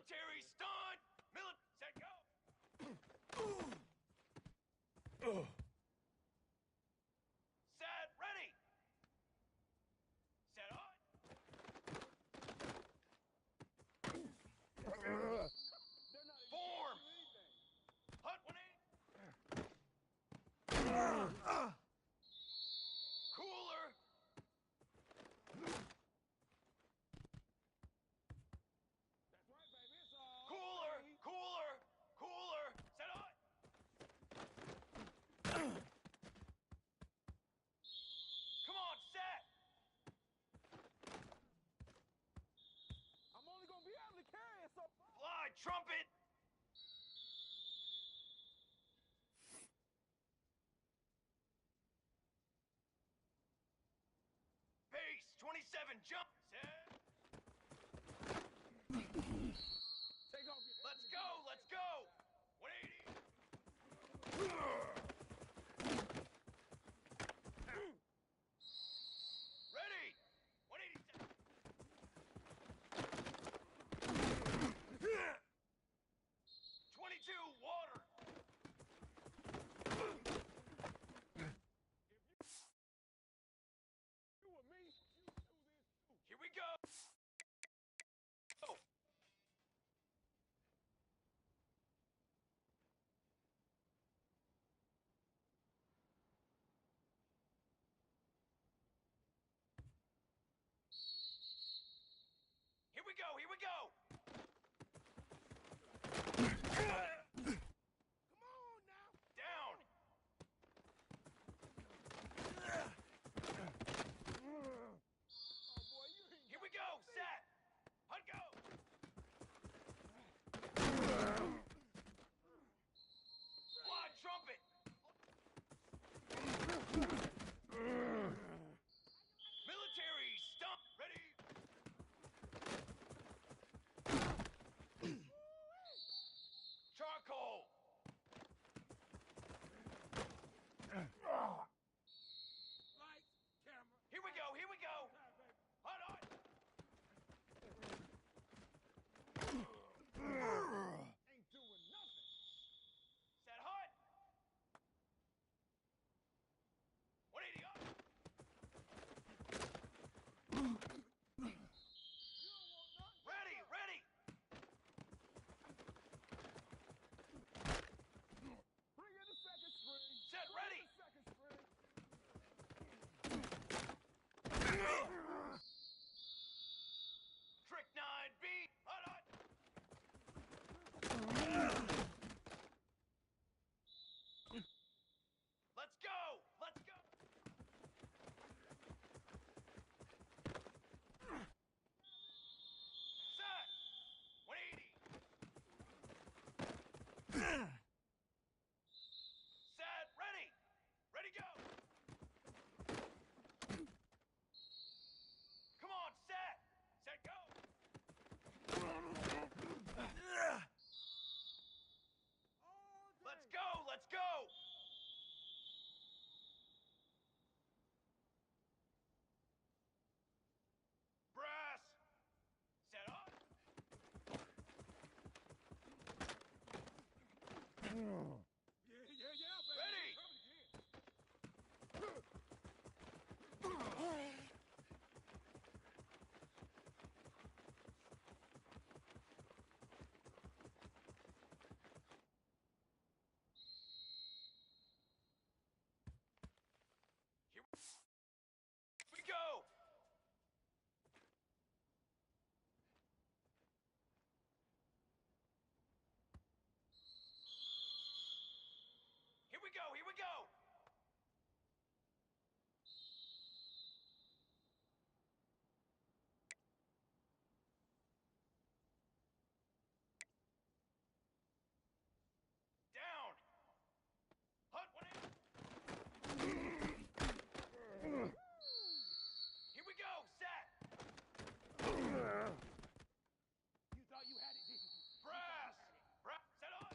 Military stunt! Set, go! Set, ready! Set on! Form! Hut 180! Cooler! That's right, baby. It's all Cooler! baby. Cooler! Cooler! Set on! Come on, set! I'm only gonna be able to carry it so far. Fly, trumpet! Base, 27, jump! Set! Take off your Let's go, let's go! 180! Ready! 187! 22, water! You with me, you do this too. Here we go! Oh. Here we go, here we go! Come on now. Down! Oh boy, you ain't Here we go, set! Hut go! Fly, trumpet! Military, stump, ready! Charcoal! lights, camera. Here we go, here we go! Time, baby. Hut on! Ain't doing nothing. Set hut! 180 up! You don't want nothing. Ready, ready! Bring in the second string. Set, Bring ready. in the second string. Trick 9B! Hut on! Let's go! Let's go! Set! 180! Set! Ready! Ready, go! Come on, set! Set, go! All day. Let's go! Let's go! Brass! Set up! Yeah, baby. Ready. Come again. Here we go! Here we go! Here we go! Down! Hut 180! Here we go! Set! You thought you had it, didn't you? Brass! Brass! Set on!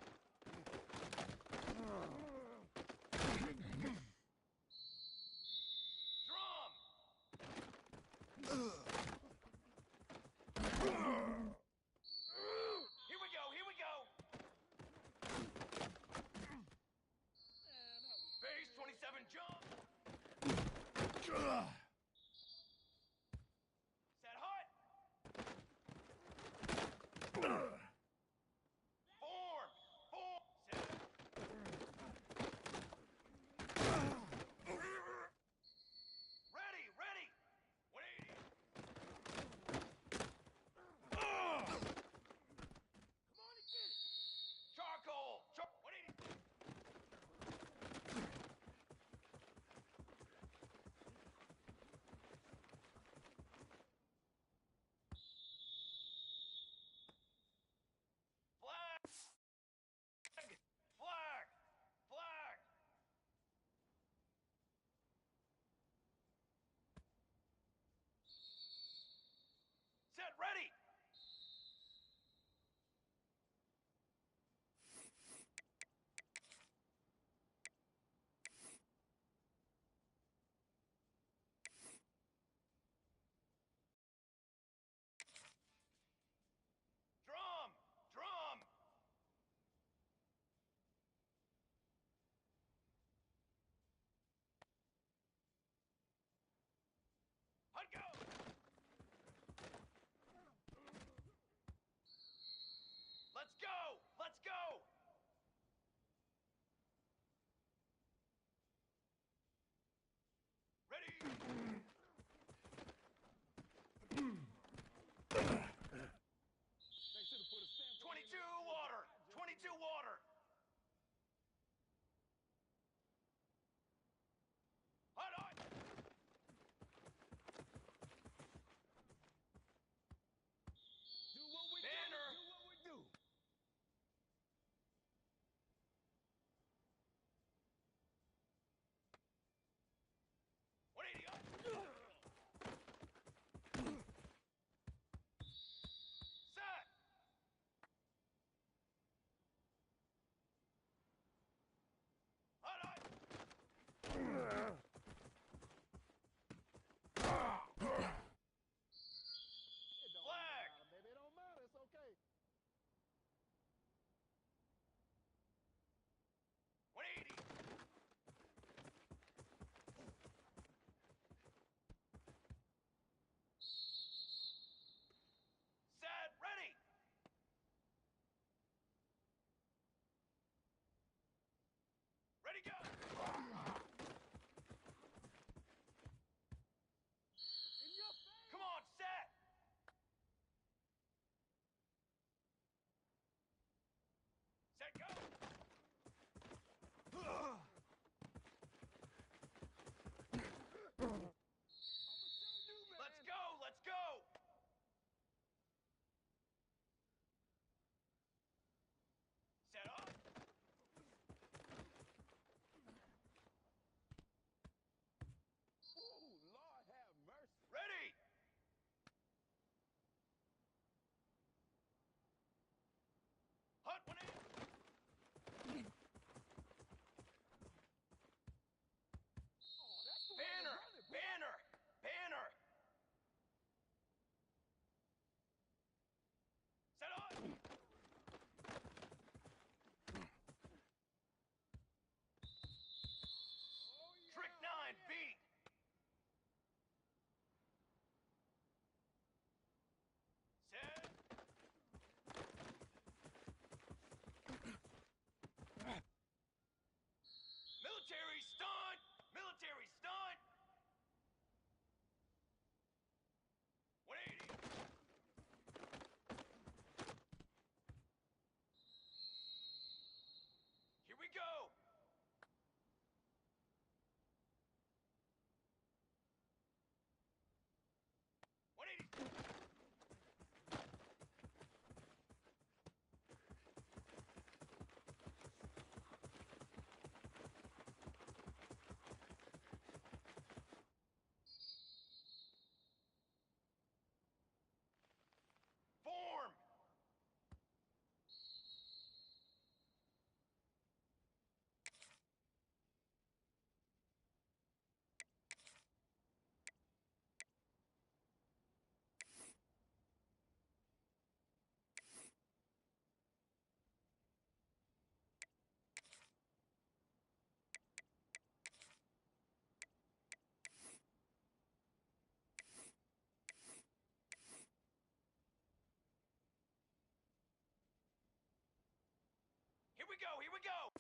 go, here we go!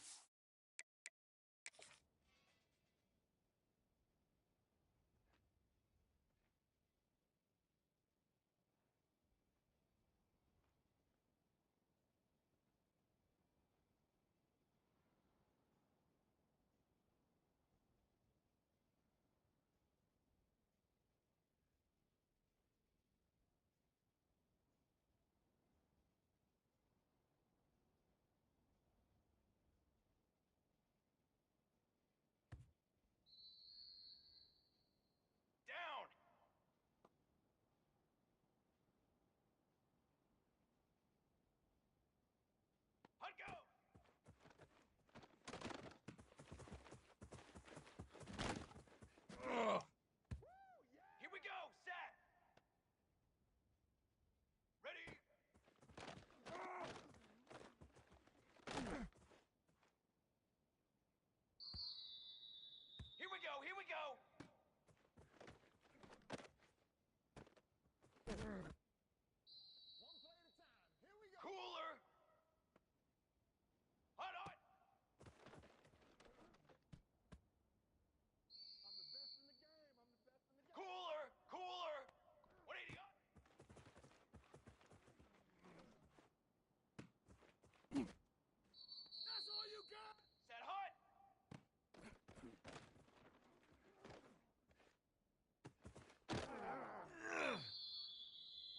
Down! Hunt go! Here we go, set! Ready? Here we go, here we go! One play at a time. Here we go. Cooler! Hot, hot! I'm the best in the game. I'm the best in the game. Cooler! Cooler! 180 hot! That's all you got? Set hot!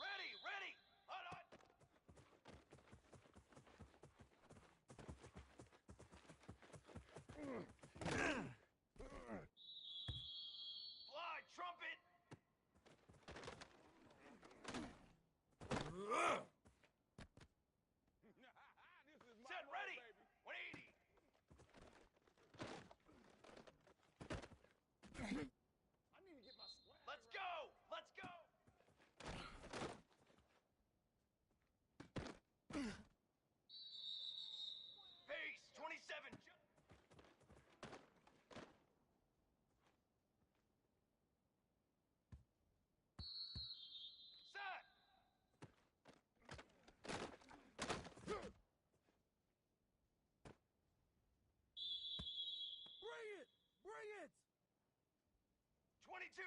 Ready, ready! Hot, hot! Fly, trumpet! This is my Set, world, ready! baby. 180! I need to get my swag. Let's right. go! Let's go! Pace 27. Set! Bring it! Bring it! 22.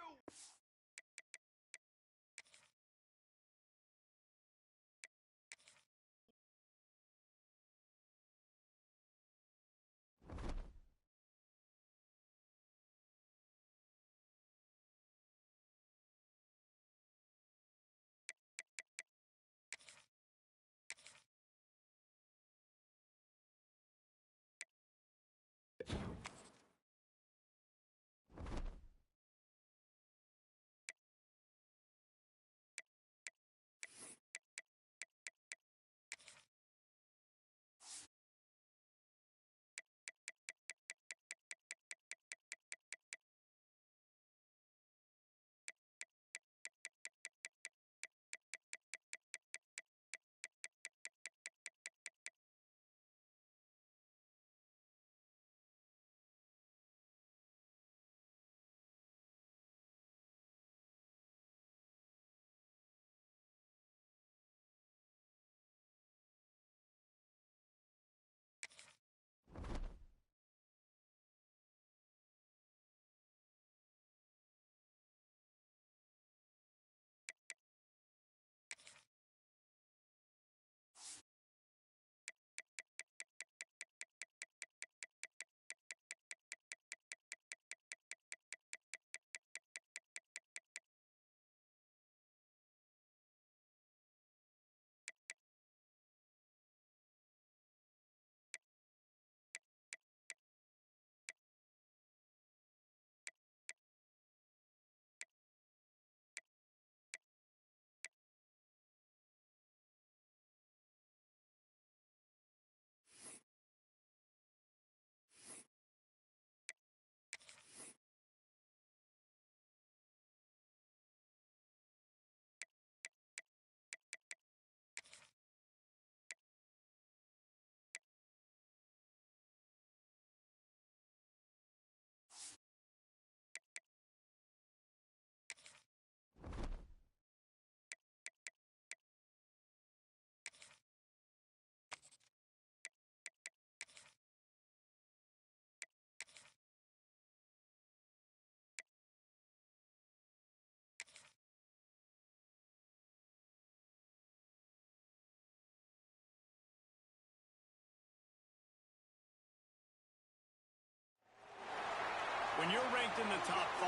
you're ranked in the top 5,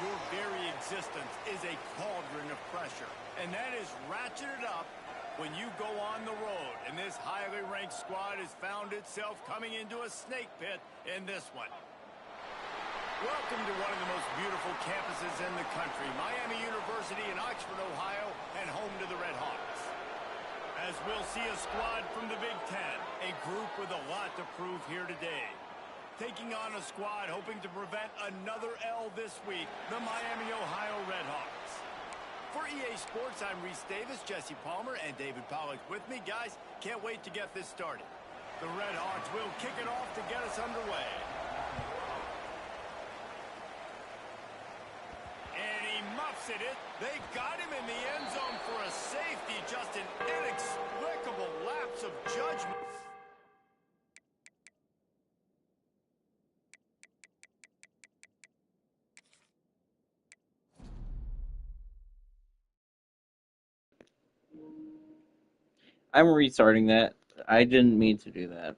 your very existence is a cauldron of pressure. And that is ratcheted up when you go on the road. And this highly ranked squad has found itself coming into a snake pit in this one. Welcome to one of the most beautiful campuses in the country, Miami University in Oxford, Ohio, and home to the Red Hawks. As we'll see a squad from the Big Ten, a group with a lot to prove here today. Taking on a squad hoping to prevent another L this week, the Miami, Ohio Red Hawks. For EA Sports, I'm Reese Davis, Jesse Palmer, and David Pollock with me. Guys, can't wait to get this started. The Red Hawks will kick it off to get us underway. And he muffs it. They got him in the end zone for a safety. Just an inexplicable lapse of judgment. I'm restarting that. I didn't mean to do that.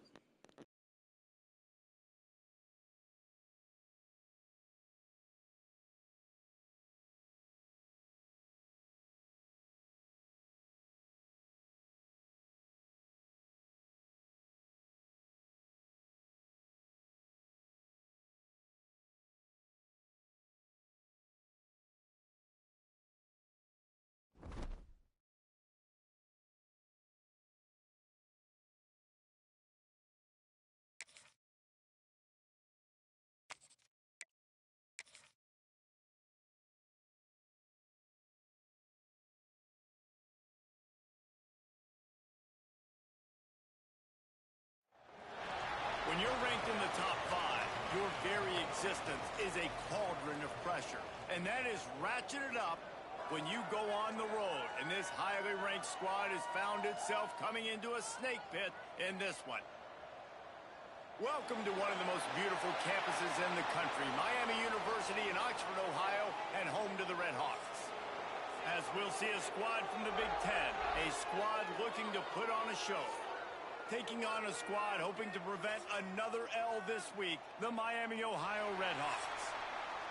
When you're ranked in the top 5, your very existence is a cauldron of pressure. And that is ratcheted up when you go on the road. And this highly ranked squad has found itself coming into a snake pit in this one. Welcome to one of the most beautiful campuses in the country, Miami University in Oxford, Ohio, and home to the Red Hawks. As we'll see a squad from the Big Ten, a squad looking to put on a show. Taking on a squad hoping to prevent another L this week, the Miami, Ohio Red Hawks.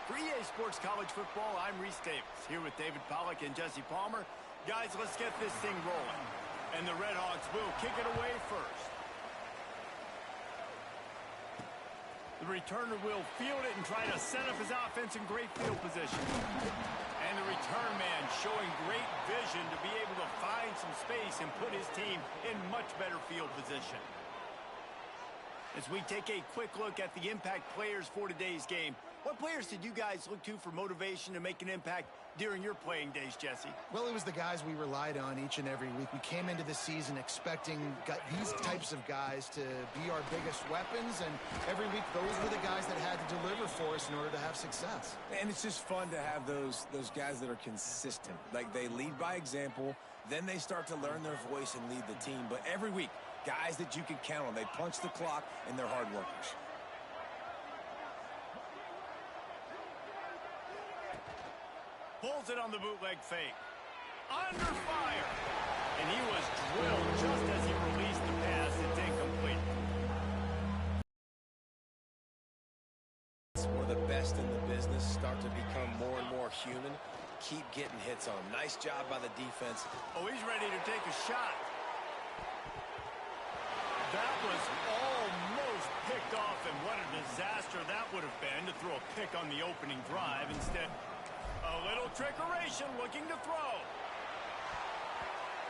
For EA Sports College Football, I'm Reese Davis, here with David Pollock and Jesse Palmer. Guys, let's get this thing rolling. And the Red Hawks will kick it away first. The returner will field it and try to set up his offense in great field position. And the return man showing great vision to be able to find some space and put his team in much better field position. As we take a quick look at the impact players for today's game, what players did you guys look to for motivation to make an impact during your playing days, Jesse? Well, it was the guys we relied on each and every week. We came into the season expecting these types of guys to be our biggest weapons, and every week those were the guys that had to deliver for us in order to have success. And it's just fun to have those guys that are consistent. Like, they lead by example, then they start to learn their voice and lead the team. But every week, guys that you can count on. They punch the clock, and they're hard workers. Pulls it on the bootleg fake. Under fire. And he was drilled just as he released the pass. It's incomplete. Where the best in the business start to become more and more human. Keep getting hits on him. Nice job by the defense. Oh, he's ready to take a shot. That was almost picked off, and what a disaster that would have been to throw a pick on the opening drive. Instead, a little trickeration looking to throw.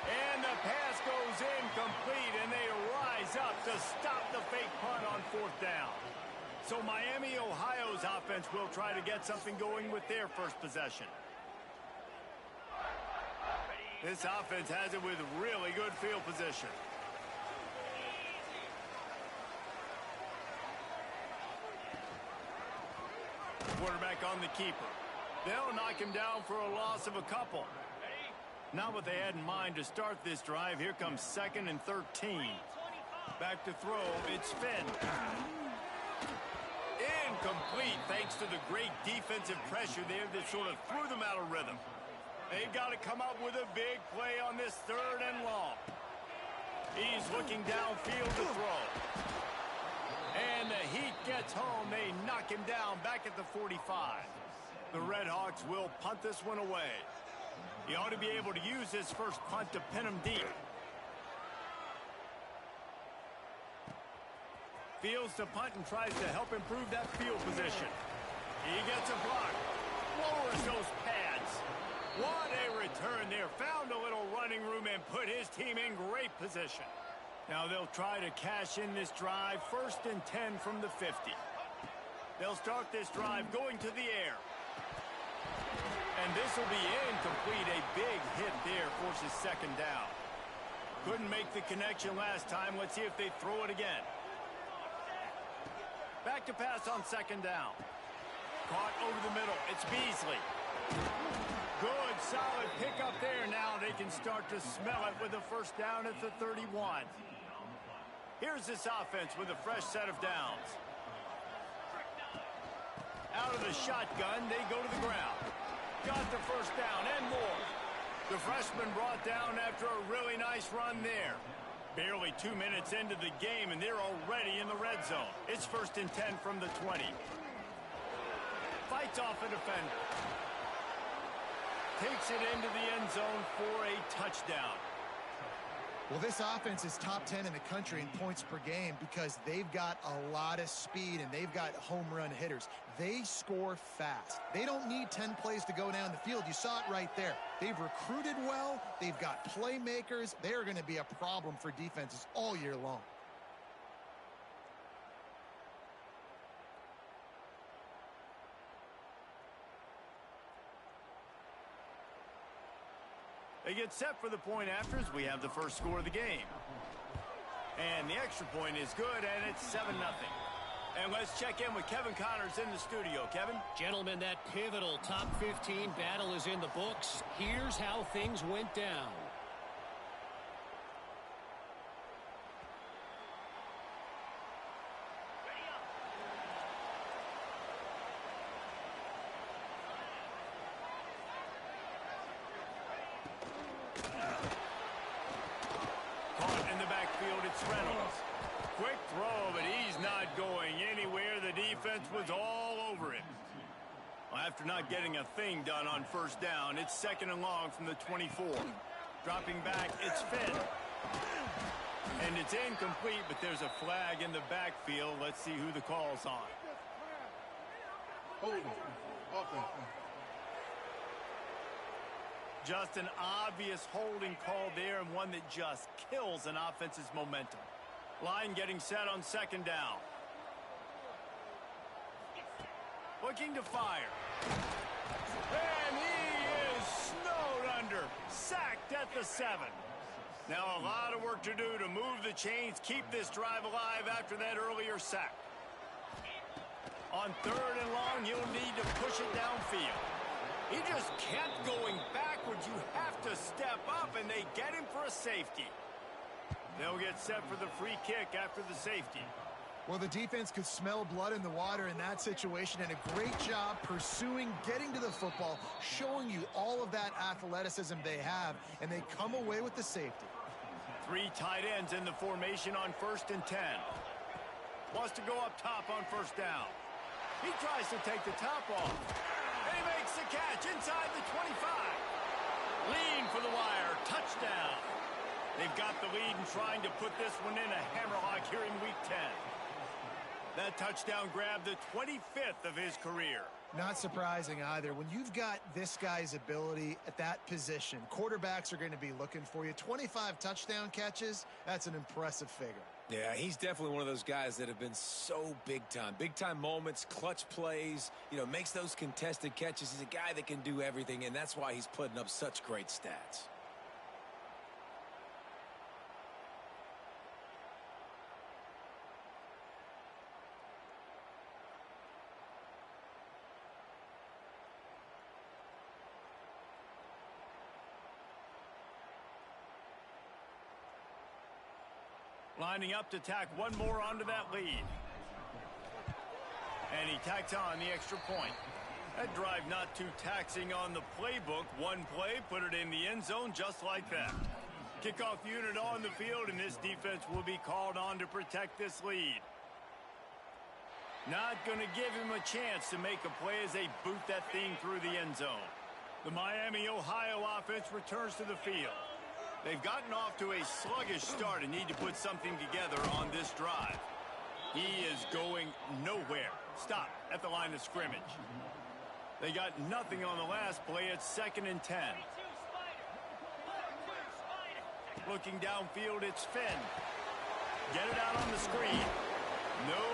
And the pass goes incomplete, and they rise up to stop the fake punt on 4th down. So Miami, Ohio's offense will try to get something going with their first possession. This offense has it with really good field position. Quarterback on the keeper. They'll knock him down for a loss of a couple. Not what they had in mind to start this drive. Here comes 2nd and 13. Back to throw. It's Finn. Incomplete thanks to the great defensive pressure there that sort of threw them out of rhythm. They've got to come up with a big play on this 3rd and long. He's looking downfield to throw. And the heat gets home. They knock him down back at the 45. The Redhawks will punt this one away. He ought to be able to use his first punt to pin him deep. Fields to punt and tries to help improve that field position. He gets a block. Lowers those pads. What a return there. Found a little running room and put his team in great position. Now they'll try to cash in this drive. 1st and 10 from the 50. They'll start this drive going to the air. And this will be incomplete. A big hit there forces 2nd down. Couldn't make the connection last time. Let's see if they throw it again. Back to pass on 2nd down. Caught over the middle. It's Beasley. Good, solid pickup there. Now they can start to smell it with a 1st down at the 31. Here's this offense with a fresh set of downs. Out of the shotgun, they go to the ground. Got the 1st down and more. The freshman brought down after a really nice run there. Barely 2 minutes into the game, and they're already in the red zone. It's 1st and 10 from the 20. Fights off a defender. Takes it into the end zone for a touchdown. Well, this offense is top 10 in the country in points per game because they've got a lot of speed and they've got home run hitters. They score fast. They don't need 10 plays to go down the field. You saw it right there. They've recruited well. They've got playmakers. They are going to be a problem for defenses all year long. They get set for the point afters. We have the first score of the game. And the extra point is good, and it's 7-0. And let's check in with Kevin Connors in the studio. Kevin? Gentlemen, that pivotal top 15 battle is in the books. Here's how things went down. Quick throw, but he's not going anywhere. The defense was all over him. Well, after not getting a thing done on 1st down, it's 2nd and long from the 24. Dropping back, it's Finn. And it's incomplete, but there's a flag in the backfield. Let's see who the call's on. Just an obvious holding call there, and one that just kills an offense's momentum. Line getting set on 2nd down. Looking to fire. And he is snowed under. Sacked at the 7. Now a lot of work to do to move the chains, keep this drive alive after that earlier sack. On 3rd and long, he'll need to push it downfield. He just kept going backwards. You have to step up, and they get him for a safety. They'll get set for the free kick after the safety. Well, the defense could smell blood in the water in that situation, and a great job pursuing, getting to the football, showing you all of that athleticism they have, and they come away with the safety. 3 tight ends in the formation on 1st and 10. Wants to go up top on 1st down. He tries to take the top off. And he makes the catch inside the 25. Lean for the wire. Touchdown. They've got the lead and trying to put this one in a hammerlock here in Week 10. That touchdown grabbed the 25th of his career. Not surprising either. When you've got this guy's ability at that position, quarterbacks are going to be looking for you. 25 touchdown catches, that's an impressive figure. Yeah, he's definitely one of those guys that have been so big time. Big time moments, clutch plays, makes those contested catches. He's a guy that can do everything, and that's why he's putting up such great stats. Lining up to tack one more onto that lead. And he tacks on the extra point. That drive not too taxing on the playbook. One play, put it in the end zone just like that. Kickoff unit on the field, and this defense will be called on to protect this lead. Not going to give him a chance to make a play as they boot that thing through the end zone. The Miami, Ohio offense returns to the field. They've gotten off to a sluggish start and need to put something together on this drive. He is going nowhere. Stop at the line of scrimmage. They got nothing on the last play. It's 2nd and 10. Looking downfield, it's Finn. Get it out on the screen. No,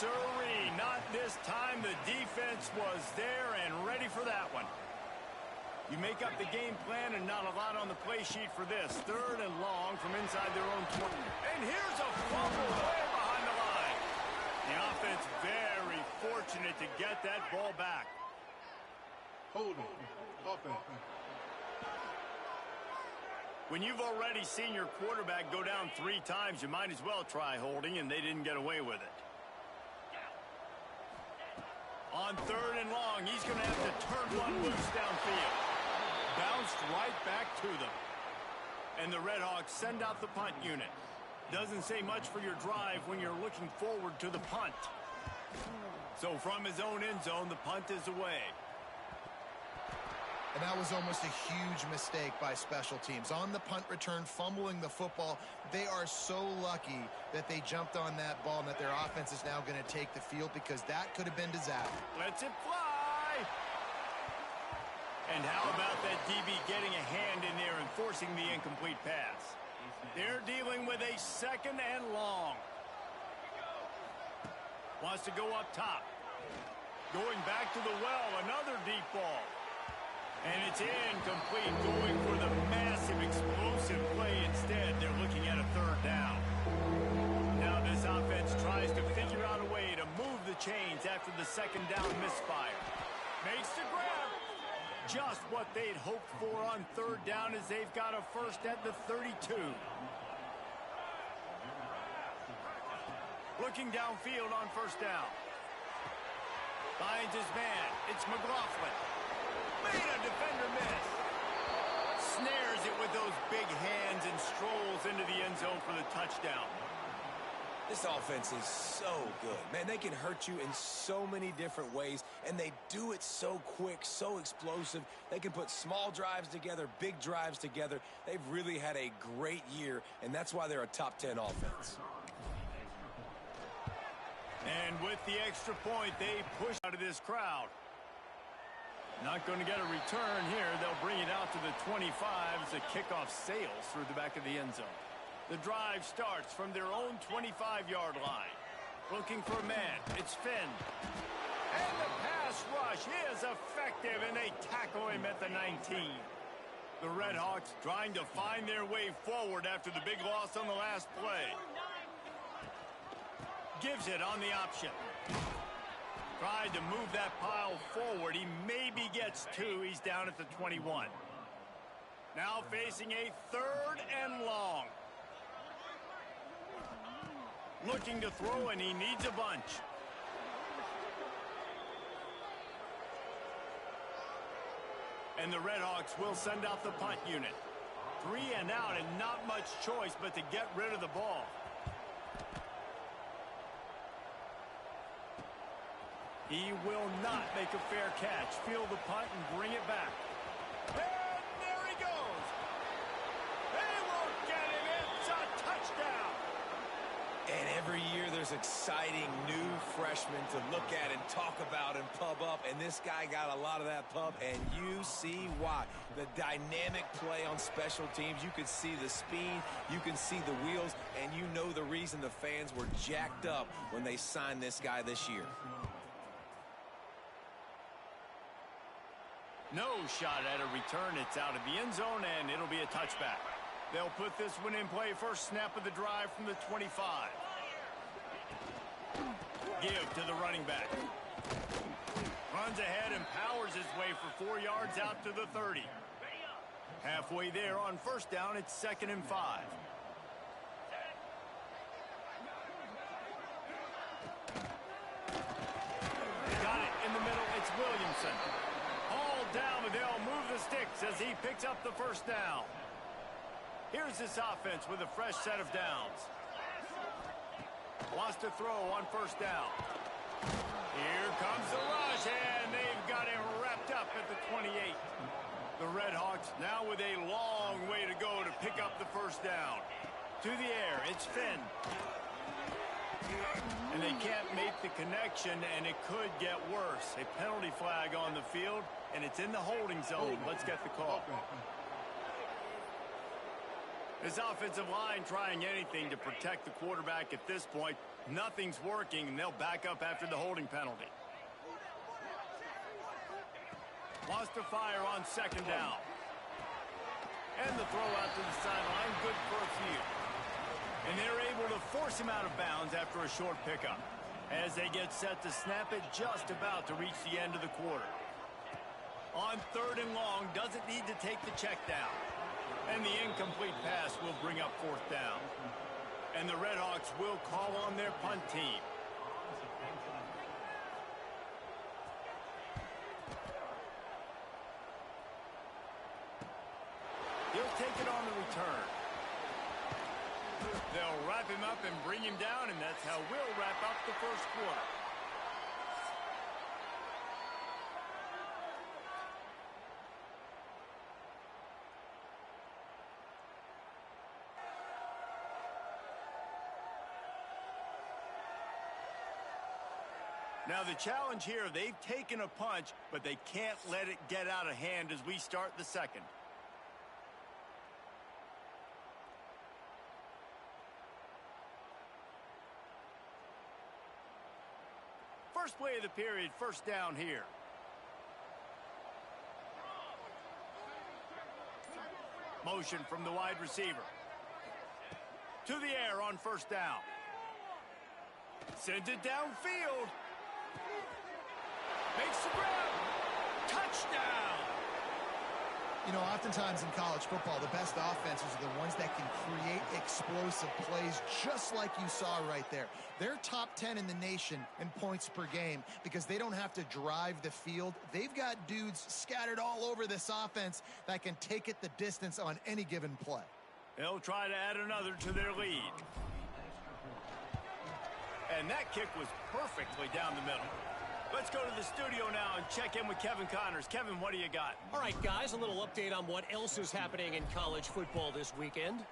sirree. Not this time. The defense was there and ready for that one. You make up the game plan and not a lot on the play sheet for this. 3rd and long from inside their own 20. And here's a fumble way behind the line. The offense very fortunate to get that ball back. Hold on. Offense. When you've already seen your quarterback go down 3 times, you might as well try holding, and they didn't get away with it. On 3rd and long, he's going to have to turn one loose downfield. Bounced right back to them. And the Redhawks send out the punt unit. Doesn't say much for your drive when you're looking forward to the punt. So from his own end zone, the punt is away. And that was almost a huge mistake by special teams. On the punt return, fumbling the football, they are so lucky that they jumped on that ball and that their offense is now going to take the field, because that could have been disaster. Lets it fly! And how about that DB getting a hand in there and forcing the incomplete pass? They're dealing with a 2nd and long. Wants to go up top. Going back to the well, another deep ball. And it's incomplete, going for the massive explosive play instead. They're looking at a 3rd down. Now this offense tries to figure out a way to move the chains after the 2nd down misfire. Makes the grab. Just what they'd hoped for on 3rd down, as they've got a 1st at the 32. Looking downfield on 1st down. Finds his man. It's McLaughlin. Made a defender miss. Snares it with those big hands and strolls into the end zone for the touchdown. This offense is so good. Man, they can hurt you in so many different ways, and they do it so quick, so explosive. They can put small drives together, big drives together. They've really had a great year, and that's why they're a top 10 offense. And with the extra point, they push out of this crowd. Not going to get a return here. They'll bring it out to the 25 as the kickoff sails through the back of the end zone. The drive starts from their own 25-yard line. Looking for a man. It's Finn. And the pass rush is effective, and they tackle him at the 19. The Redhawks trying to find their way forward after the big loss on the last play. Gives it on the option. Tried to move that pile forward. He maybe gets 2. He's down at the 21. Now facing a 3rd and long. Looking to throw, and he needs a bunch. And the Redhawks will send out the punt unit. 3 and out, and not much choice but to get rid of the ball. He will not make a fair catch. Field the punt and bring it back. And there he goes. They won't get him. It's a touchdown. And every year there's exciting new freshmen to look at and talk about and pub up. And this guy got a lot of that pub, and you see why. The dynamic play on special teams. You can see the speed. You can see the wheels. And you know the reason the fans were jacked up when they signed this guy this year. No shot at a return. It's out of the end zone, and it'll be a touchback. They'll put this one in play. First snap of the drive from the 25. Give to the running back. Runs ahead and powers his way for 4 yards out to the 30. Halfway there on 1st down, it's 2nd and 5. Got it in the middle. It's Williamson. All down, but they'll move the sticks as he picks up the 1st down. Here's this offense with a fresh set of downs. Wants to throw on 1st down. Here comes the rush, and they've got him wrapped up at the 28. The Red Hawks now with a long way to go to pick up the first down. To the air, it's Finn. And they can't make the connection, and it could get worse. A penalty flag on the field, and it's in the holding zone. Let's get the call. This offensive line trying anything to protect the quarterback at this point. Nothing's working, and they'll back up after the holding penalty. Wants to fire on second down. And the throw out to the sideline, good for a few. And they're able to force him out of bounds after a short pickup. As they get set to snap it, just about to reach the end of the quarter. On third and long, doesn't need to take the check down. And the incomplete pass will bring up fourth down. And the Red Hawks will call on their punt team. He'll take it on the return. They'll wrap him up and bring him down, and that's how we'll wrap up the first quarter. Now the challenge here, they've taken a punch, but they can't let it get out of hand as we start the second. First play of the period, first down here. Motion from the wide receiver. To the air on first down. Sends it downfield. Makes the grab. Touchdown. You know, oftentimes in college football, the best offenses are the ones that can create explosive plays just like you saw right there. They're top 10 in the nation in points per game because they don't have to drive the field. They've got dudes scattered all over this offense that can take it the distance on any given play. They'll try to add another to their lead. And that kick was perfectly down the middle. Let's go to the studio now and check in with Kevin Connors. Kevin, what do you got? All right, guys, a little update on what else is happening in college football this weekend.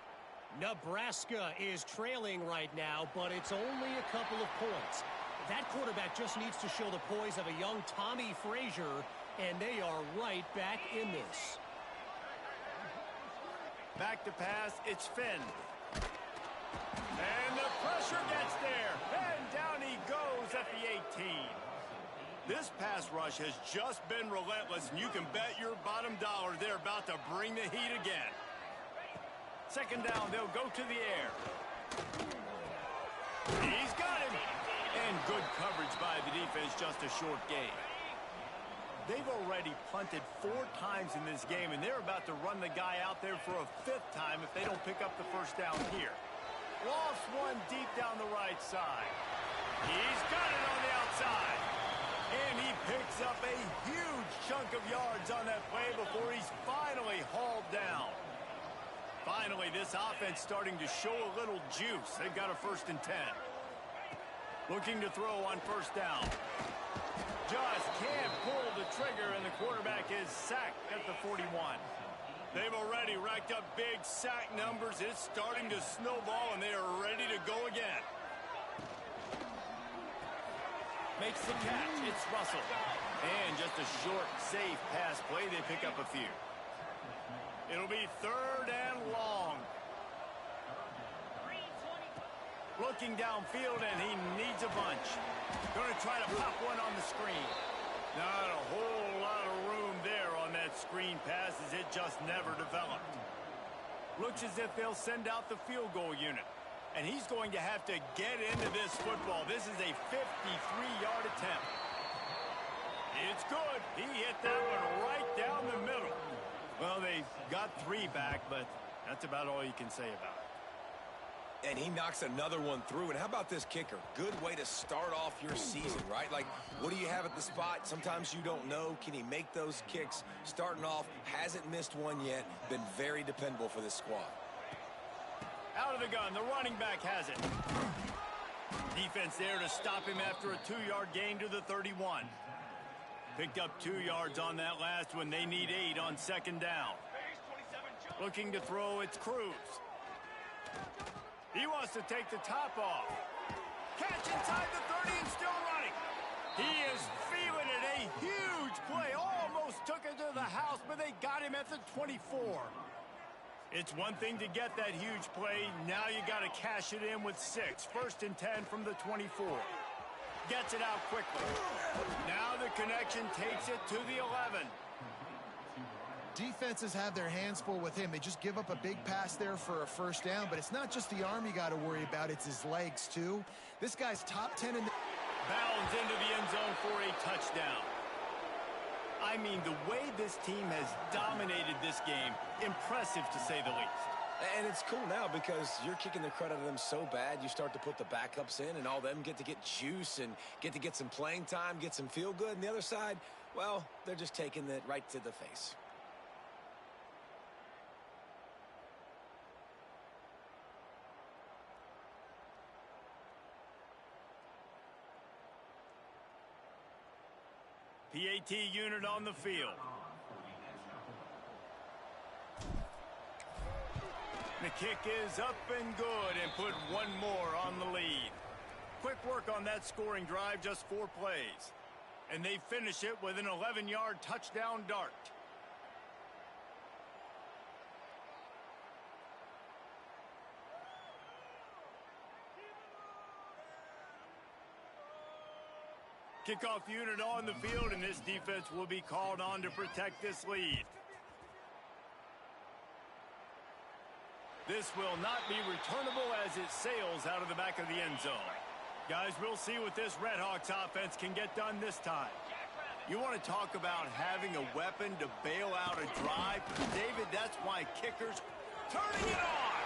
Nebraska is trailing right now, but it's only a couple of points. That quarterback just needs to show the poise of a young Tommy Frazier, and they are right back in this. Back to pass, it's Finn. And the pressure gets there, and down he goes at the 18. This pass rush has just been relentless, and you can bet your bottom dollar they're about to bring the heat again. Second down, they'll go to the air. He's got him. And good coverage by the defense, just a short gain. They've already punted 4 times in this game, and they're about to run the guy out there for a 5th time if they don't pick up the first down here. Lost one deep down the right side. He's got it on the outside. And he picks up a huge chunk of yards on that play before he's finally hauled down. Finally, this offense starting to show a little juice. They've got a 1st and 10. Looking to throw on first down. Just can't pull the trigger, and the quarterback is sacked at the 41. They've already racked up big sack numbers. It's starting to snowball, and they are ready to go again. Makes the catch. It's Russell. And just a short, safe pass play. They pick up a few. It'll be 3rd and long. Looking downfield, and he needs a bunch. Going to try to pop one on the screen. Not a whole lot of room there on that screen pass as it just never developed. Looks as if they'll send out the field goal unit. And he's going to have to get into this football. This is a 53-yard attempt. It's good. He hit that one right down the middle. Well, they got 3 back, but that's about all you can say about it. And he knocks another one through. And how about this kicker? Good way to start off your season, right? Like, what do you have at the spot? Sometimes you don't know. Can he make those kicks? Starting off, hasn't missed one yet. Been very dependable for this squad. Out of the gun, the running back has it. Defense there to stop him after a 2-yard gain to the 31. Picked up 2 yards on that last one. They need 8 on second down. Looking to throw, it's Cruz. He wants to take the top off. Catch inside the 30 and still running. He is feeling it. A huge play. Almost took it to the house, but they got him at the 24. It's one thing to get that huge play. Now you got to cash it in with 6. 1st and 10 from the 24. Gets it out quickly. Now the connection takes it to the 11. Defenses have their hands full with him. They just give up a big pass there for a 1st down, but it's not just the arm you got to worry about. It's his legs, too. This guy's top 10 in the... Bounds into the end zone for a touchdown. I mean, the way this team has dominated this game, impressive to say the least. And it's cool now because you're kicking the crud out of them so bad, you start to put the backups in, and all them get to get juice and get some playing time, get some feel good. And the other side, well, they're just taking it right to the face. PAT unit on the field. The kick is up and good and put one more on the lead. Quick work on that scoring drive, just 4 plays. And they finish it with an 11-yard touchdown dart. Kickoff unit on the field, and this defense will be called on to protect this lead. This will not be returnable as it sails out of the back of the end zone. Guys, we'll see what this Redhawks offense can get done this time. You want to talk about having a weapon to bail out a drive? David, that's why kickers turning it on.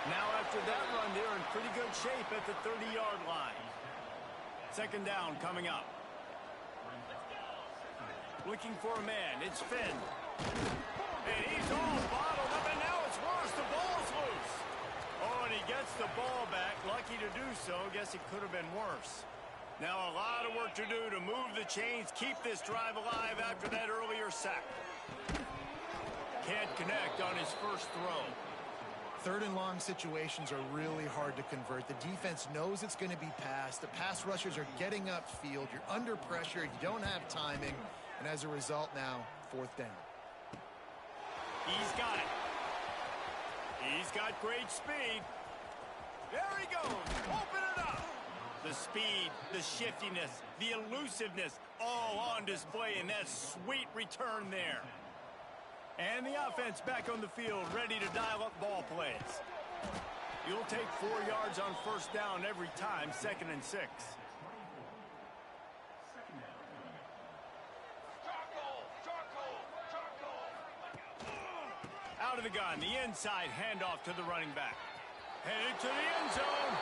Now after that run, they're in pretty good shape at the 30-yard line. 2nd down coming up. Looking for a man. It's Finn. And he's all bottled up, and now it's worse. The ball's loose. Oh, and he gets the ball back. Lucky to do so. Guess it could have been worse. Now a lot of work to do to move the chains, keep this drive alive after that earlier sack. Can't connect on his first throw. 3rd and long situations are really hard to convert. The defense knows it's going to be passed. The pass rushers are getting upfield. You're under pressure. You don't have timing. And as a result now, 4th down. He's got it. He's got great speed. There he goes. Open it up. The speed, the shiftiness, the elusiveness, all on display in that sweet return there. And the offense back on the field, ready to dial up ball plays. You'll take 4 yards on 1st down every time, 2nd and 6. Out of the gun, the inside handoff to the running back. Headed to the end zone.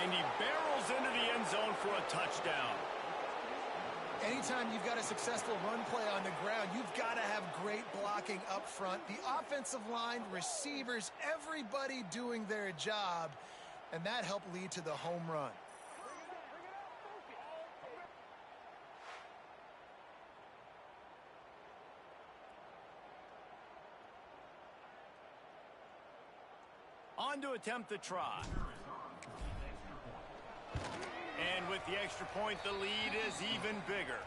And he barrels into the end zone for a touchdown. Anytime you've got a successful run play on the ground, you've got to have great blocking up front. The offensive line, receivers, everybody doing their job. And that helped lead to the home run. On to attempt the try. And with the extra point, the lead is even bigger.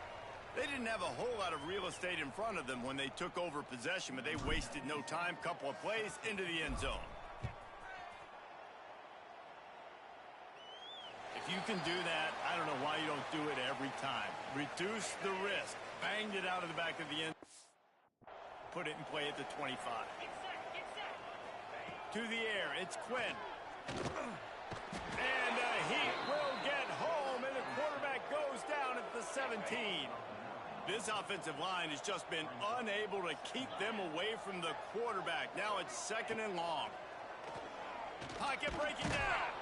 They didn't have a whole lot of real estate in front of them when they took over possession, but they wasted no time. Couple of plays into the end zone. If you can do that, I don't know why you don't do it every time. Reduce the risk. Banged it out of the back of the end. Put it in play at the 25. To the air, it's Quinn. And he will get home, and the quarterback goes down at the 17. This offensive line has just been unable to keep them away from the quarterback. Now it's 2nd and long. Pocket breaking down.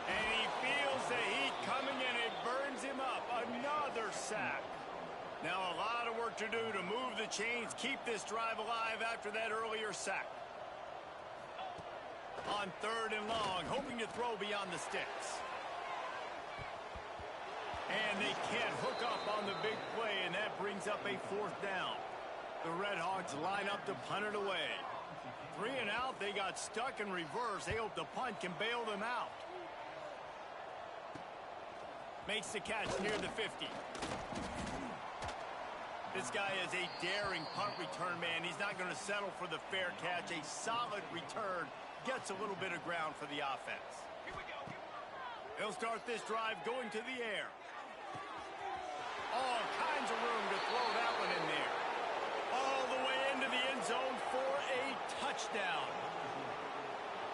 And he feels the heat coming, and it burns him up. Another sack. Now a lot of work to do to move the chains, keep this drive alive after that earlier sack. On 3rd and long, hoping to throw beyond the sticks. And they can't hook up on the big play, and that brings up a 4th down. The Red Hawks line up to punt it away. 3 and out, they got stuck in reverse. They hope the punt can bail them out. Makes the catch near the 50. This guy is a daring punt return man. He's not going to settle for the fair catch. A solid return gets a little bit of ground for the offense. Here we go. He'll start this drive going to the air. All kinds of room to throw that one in there. All the way into the end zone for a touchdown.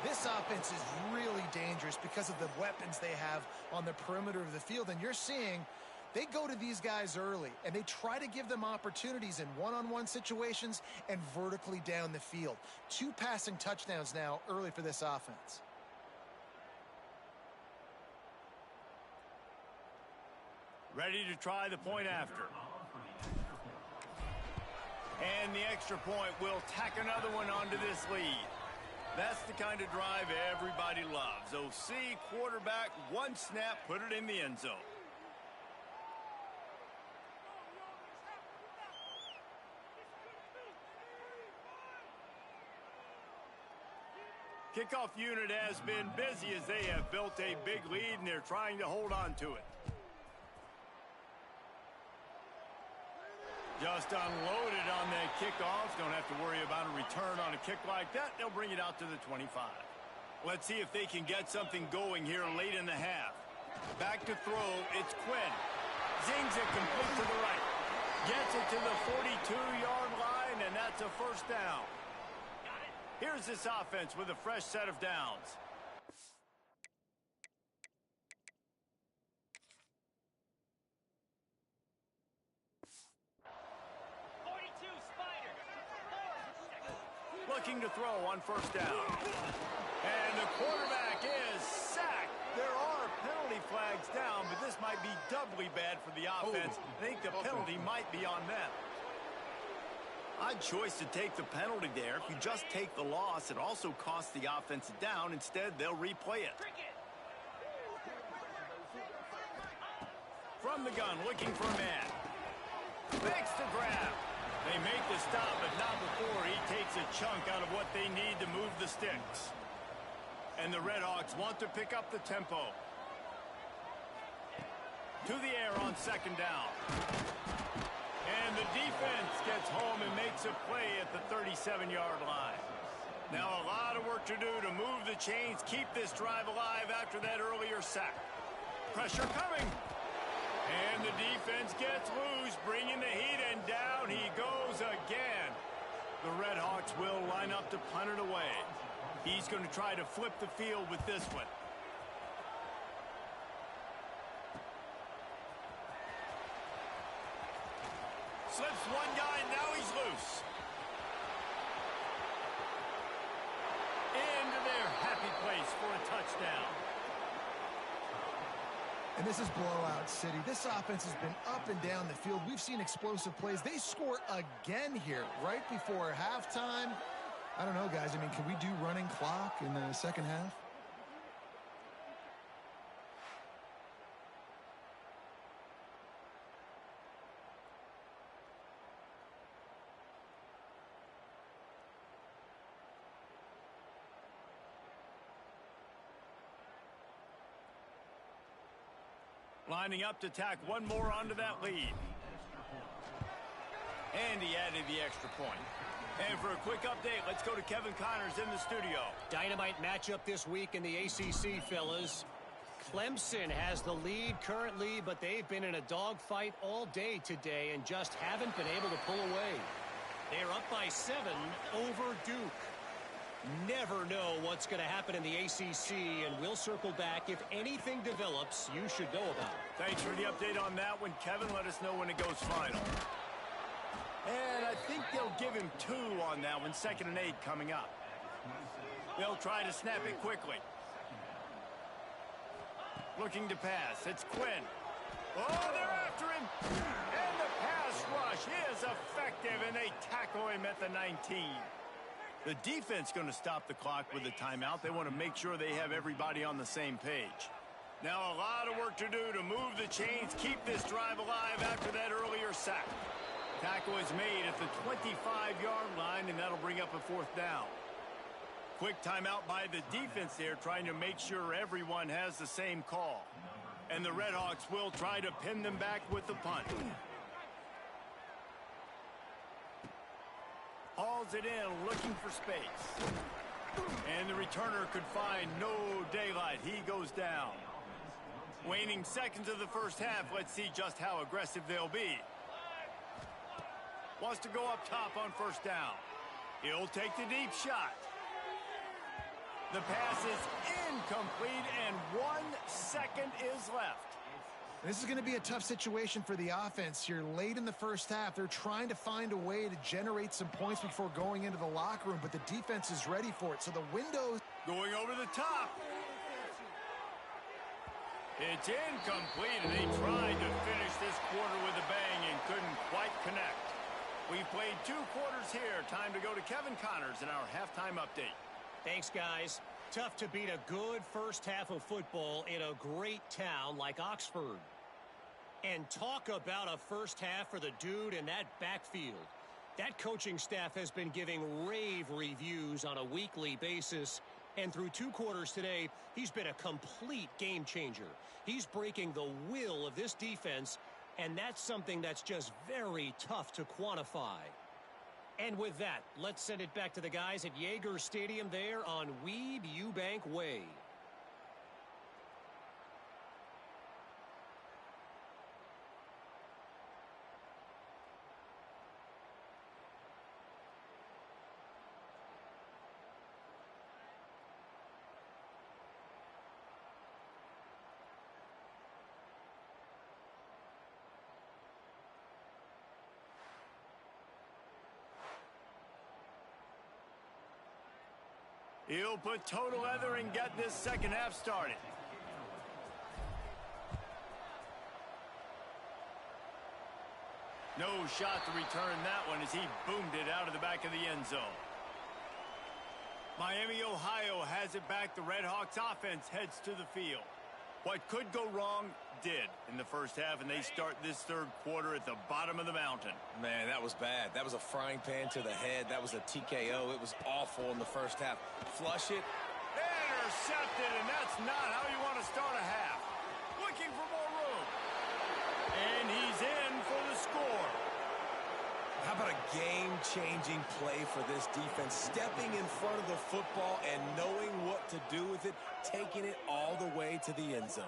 This offense is really dangerous because of the weapons they have on the perimeter of the field. And you're seeing they go to these guys early, and they try to give them opportunities in one-on-one situations and vertically down the field. 2 passing touchdowns now early for this offense. Ready to try the point after. And the extra point will tack another one onto this lead. That's the kind of drive everybody loves. OC, quarterback, 1 snap, put it in the end zone. Kickoff unit has been busy as they have built a big lead, and they're trying to hold on to it. Just unloaded on that kickoff. Don't have to worry about a return on a kick like that. They'll bring it out to the 25. Let's see if they can get something going here late in the half. Back to throw. It's Quinn. Zings it complete to the right. Gets it to the 42-yard line, and that's a 1st down. Here's this offense with a fresh set of downs. Looking to throw on 1st down. And the quarterback is sacked. There are penalty flags down, but this might be doubly bad for the offense. I think the penalty might be on them. Odd choice to take the penalty there. If you just take the loss, it also costs the offense a down. Instead, they'll replay it. From the gun, looking for a man. Makes the grab. They make the stop, but not before he takes a chunk out of what they need to move the sticks. And the Red Hawks want to pick up the tempo. To the air on 2nd down. And the defense gets home and makes a play at the 37-yard line. Now a lot of work to do to move the chains, keep this drive alive after that earlier sack. Pressure coming. And the defense gets loose, bringing the heat, and down he goes again. The Red Hawks will line up to punt it away. He's going to try to flip the field with this one. Slips one guy, and now he's loose. Into their happy place for a touchdown. And this is blowout city. This offense has been up and down the field. We've seen explosive plays. They score again here right before halftime. I don't know, guys. I mean, can we do running clock in the 2nd half? Lining up to tack one more onto that lead. And he added the extra point. And for a quick update, let's go to Kevin Connors in the studio. Dynamite matchup this week in the ACC, fellas. Clemson has the lead currently, but they've been in a dogfight all day today and just haven't been able to pull away. They're up by 7 over Duke. Never know what's going to happen in the ACC, and we'll circle back. If anything develops, you should know about it. Thanks for the update on that one, Kevin. Let us know when it goes final. And I think they'll give him 2 on that one. 2nd and 8 coming up. They'll try to snap it quickly. Looking to pass. It's Quinn. Oh, they're after him. And the pass rush is effective, and they tackle him at the 19. The defense going to stop the clock with a timeout. They want to make sure they have everybody on the same page. Now a lot of work to do to move the chains, keep this drive alive after that earlier sack. Tackle is made at the 25-yard line, and that'll bring up a 4th down. Quick timeout by the defense there, trying to make sure everyone has the same call. And the Redhawks will try to pin them back with the punt. Hauls it in, looking for space. And the returner could find no daylight. He goes down. Waning seconds of the first half. Let's see just how aggressive they'll be. Wants to go up top on 1st down. He'll take the deep shot. The pass is incomplete, and 1 second is left. This is going to be a tough situation for the offense. You're late in the first half. They're trying to find a way to generate some points before going into the locker room, but the defense is ready for it. So the window... Going over the top. It's incomplete, and they tried to finish this quarter with a bang and couldn't quite connect. We've played 2 quarters here. Time to go to Kevin Connors in our halftime update. Thanks, guys. Tough to beat a good first half of football in a great town like Oxford. And talk about a first half for the dude in that backfield. That coaching staff has been giving rave reviews on a weekly basis. And through 2 quarters today, he's been a complete game changer. He's breaking the will of this defense, and that's something that's just very tough to quantify. And with that, let's send it back to the guys at Yager Stadium there on Weeb Eubank Way. He'll put total leather and get this second half started. No shot to return that one as he boomed it out of the back of the end zone. Miami, Ohio has it back. The Redhawks offense heads to the field. What could go wrong did in the first half, and they start this 3rd quarter at the bottom of the mountain. Man, that was bad. That was a frying pan to the head. That was a TKO. It was awful in the first half. Flush it. Intercepted, and that's not how you want to start a half. Looking for more room. And he's in for the score. How about a game-changing play for this defense? Stepping in front of the football and knowing what to do with it, taking it all the way to the end zone.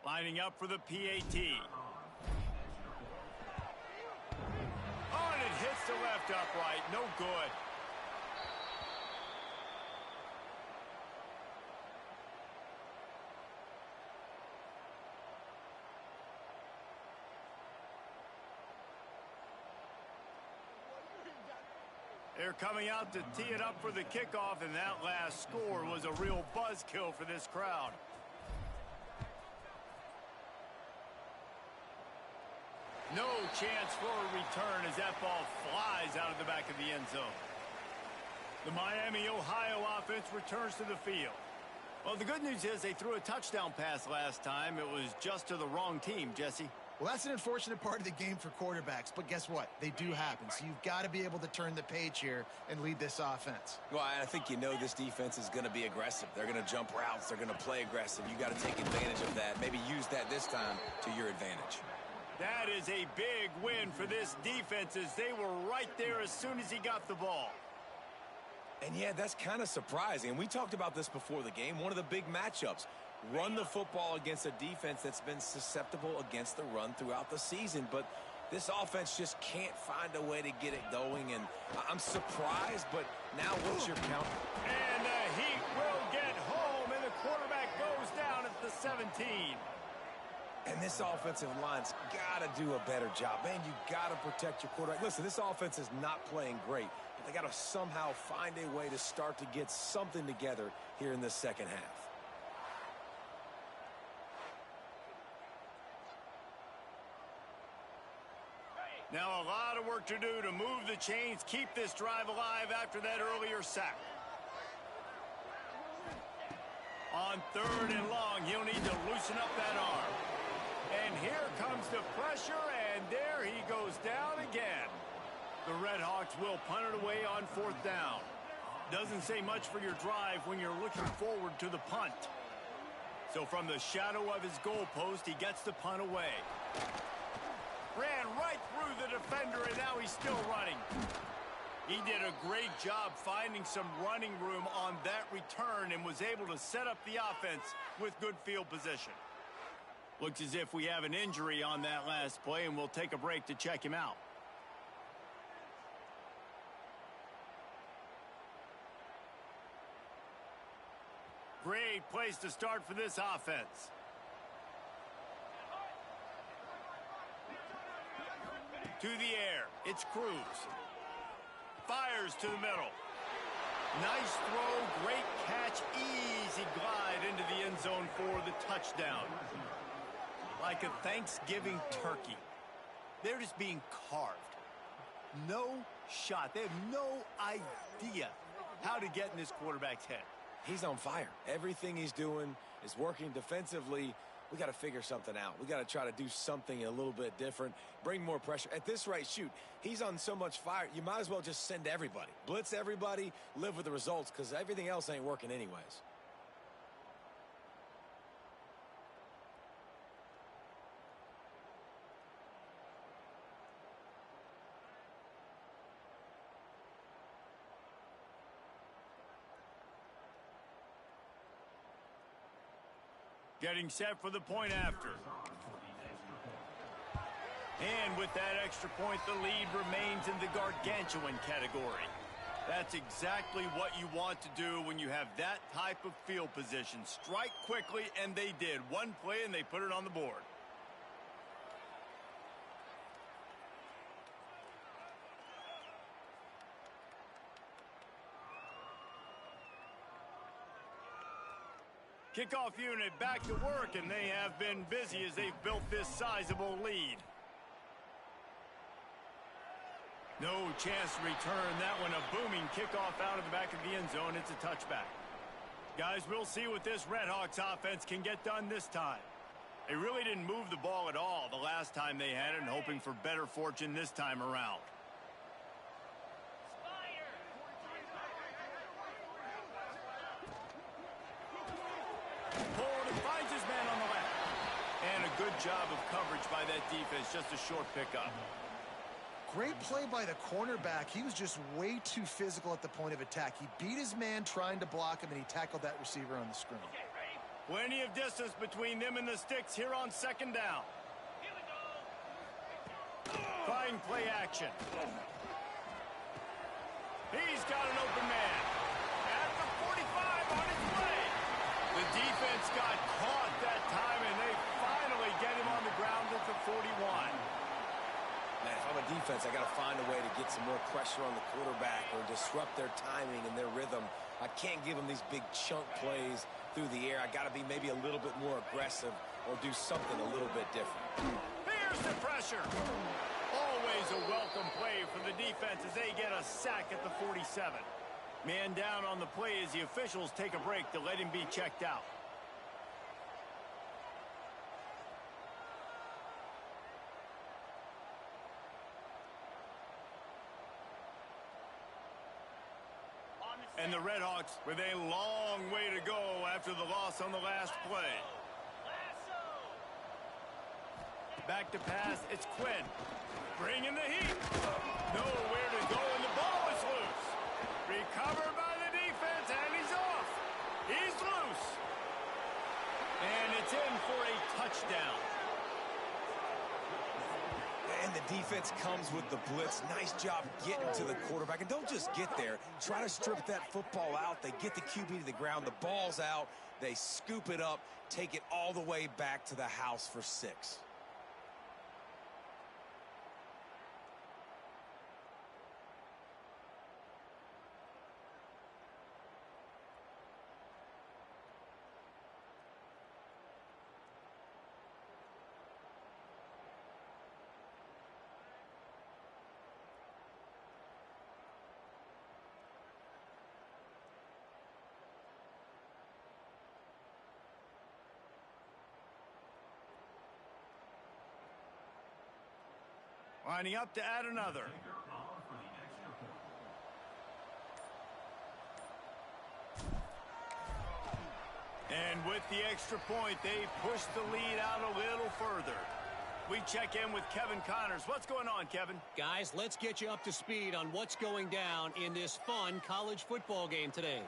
Lining up for the PAT. Oh, and it hits the left upright. No good. They're coming out to tee it up for the kickoff, and that last score was a real buzzkill for this crowd. No chance for a return as that ball flies out of the back of the end zone. The Miami, Ohio offense returns to the field. Well, the good news is they threw a touchdown pass last time. It was just to the wrong team, Jesse. Well, that's an unfortunate part of the game for quarterbacks, but guess what? They do happen, so you've got to be able to turn the page here and lead this offense. Well, I think you know this defense is going to be aggressive. They're going to jump routes. They're going to play aggressive. You got to take advantage of that. Maybe use that this time to your advantage. That is a big win for this defense as they were right there as soon as he got the ball. And yeah, that's kind of surprising. We talked about this before the game. One of the big matchups. Run the football against a defense that's been susceptible against the run throughout the season. But this offense just can't find a way to get it going. And I'm surprised, but now what's your count? And the Heat will get home, and the quarterback goes down at the 17. And this offensive line's got to do a better job. Man, you got to protect your quarterback. Listen, this offense is not playing great, but they got to somehow find a way to start to get something together here in this second half. Now a lot of work to do to move the chains, keep this drive alive after that earlier sack. On 3rd and long, he'll need to loosen up that arm. And here comes the pressure, and there he goes down again. The Redhawks will punt it away on 4th down. Doesn't say much for your drive when you're looking forward to the punt. So from the shadow of his goalpost, he gets the punt away. Ran right through the defender, and now he's still running. He did a great job finding some running room on that return and was able to set up the offense with good field position. Looks as if we have an injury on that last play, and we'll take a break to check him out. Great place to start for this offense. To the air, it's Cruz. Fires to the middle. Nice throw, great catch, easy glide into the end zone for the touchdown. Like a Thanksgiving turkey. They're just being carved. No shot. They have no idea how to get in this quarterback's head. He's on fire. Everything he's doing is working defensively. We got to figure something out. We got to try to do something a little bit different, bring more pressure. At this rate, shoot, he's on so much fire, you might as well just send everybody. Blitz everybody, live with the results, because everything else ain't working anyways. Getting set for the point after. And with that extra point, the lead remains in the gargantuan category. That's exactly what you want to do when you have that type of field position. Strike quickly, and they did. One play, and they put it on the board. Kickoff unit back to work, and they have been busy as they've built this sizable lead. No chance to return that one. A booming kickoff out of the back of the end zone. It's a touchback. Guys, we'll see what this Redhawks offense can get done this time. They really didn't move the ball at all the last time they had it, and hoping for better fortune this time around. Finds his man on the left. And a good job of coverage by that defense. Just a short pickup. Great play by the cornerback. He was just way too physical at the point of attack. He beat his man trying to block him, and he tackled that receiver on the screen. Okay, ready? Plenty of distance between them and the sticks here on 2nd down. Here we go. Trying play action. He's got an open man. At the 45 on his way. The defense got caught that time, and they finally get him on the ground at the 41. Man, if I'm a defense, I got to find a way to get some more pressure on the quarterback or disrupt their timing and their rhythm. I can't give them these big chunk plays through the air. I got to be maybe a little bit more aggressive or do something a little bit different. Here's the pressure. Always a welcome play for the defense as they get a sack at the 47. Man down on the play as the officials take a break to let him be checked out. And the Redhawks with a long way to go after the loss on the last play. Back to pass, it's Quinn. Bringing the heat. Nowhere to go, and the ball is loose. Recovered by the defense, and he's off. He's loose. And it's in for a touchdown. And the defense comes with the blitz. Nice job getting to the quarterback. And don't just get there. Try to strip that football out. They get the QB to the ground. The ball's out. They scoop it up, take it all the way back to the house for 6. Lining up to add another. And with the extra point, they push the lead out a little further. We check in with Kevin Connors. What's going on, Kevin? Guys, let's get you up to speed on what's going down in this fun college football game today.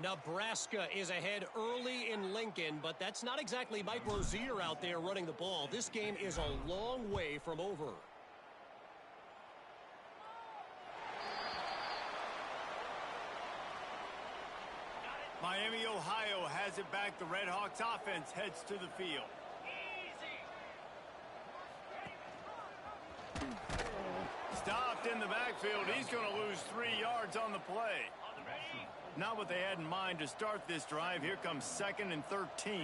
Nebraska is ahead early in Lincoln, but that's not exactly Mike Rozier out there running the ball. This game is a long way from over. Miami, Ohio has it back. The Red Hawks offense heads to the field. Stopped in the backfield. He's going to lose 3 yards on the play. Not what they had in mind to start this drive. Here comes 2nd and 13.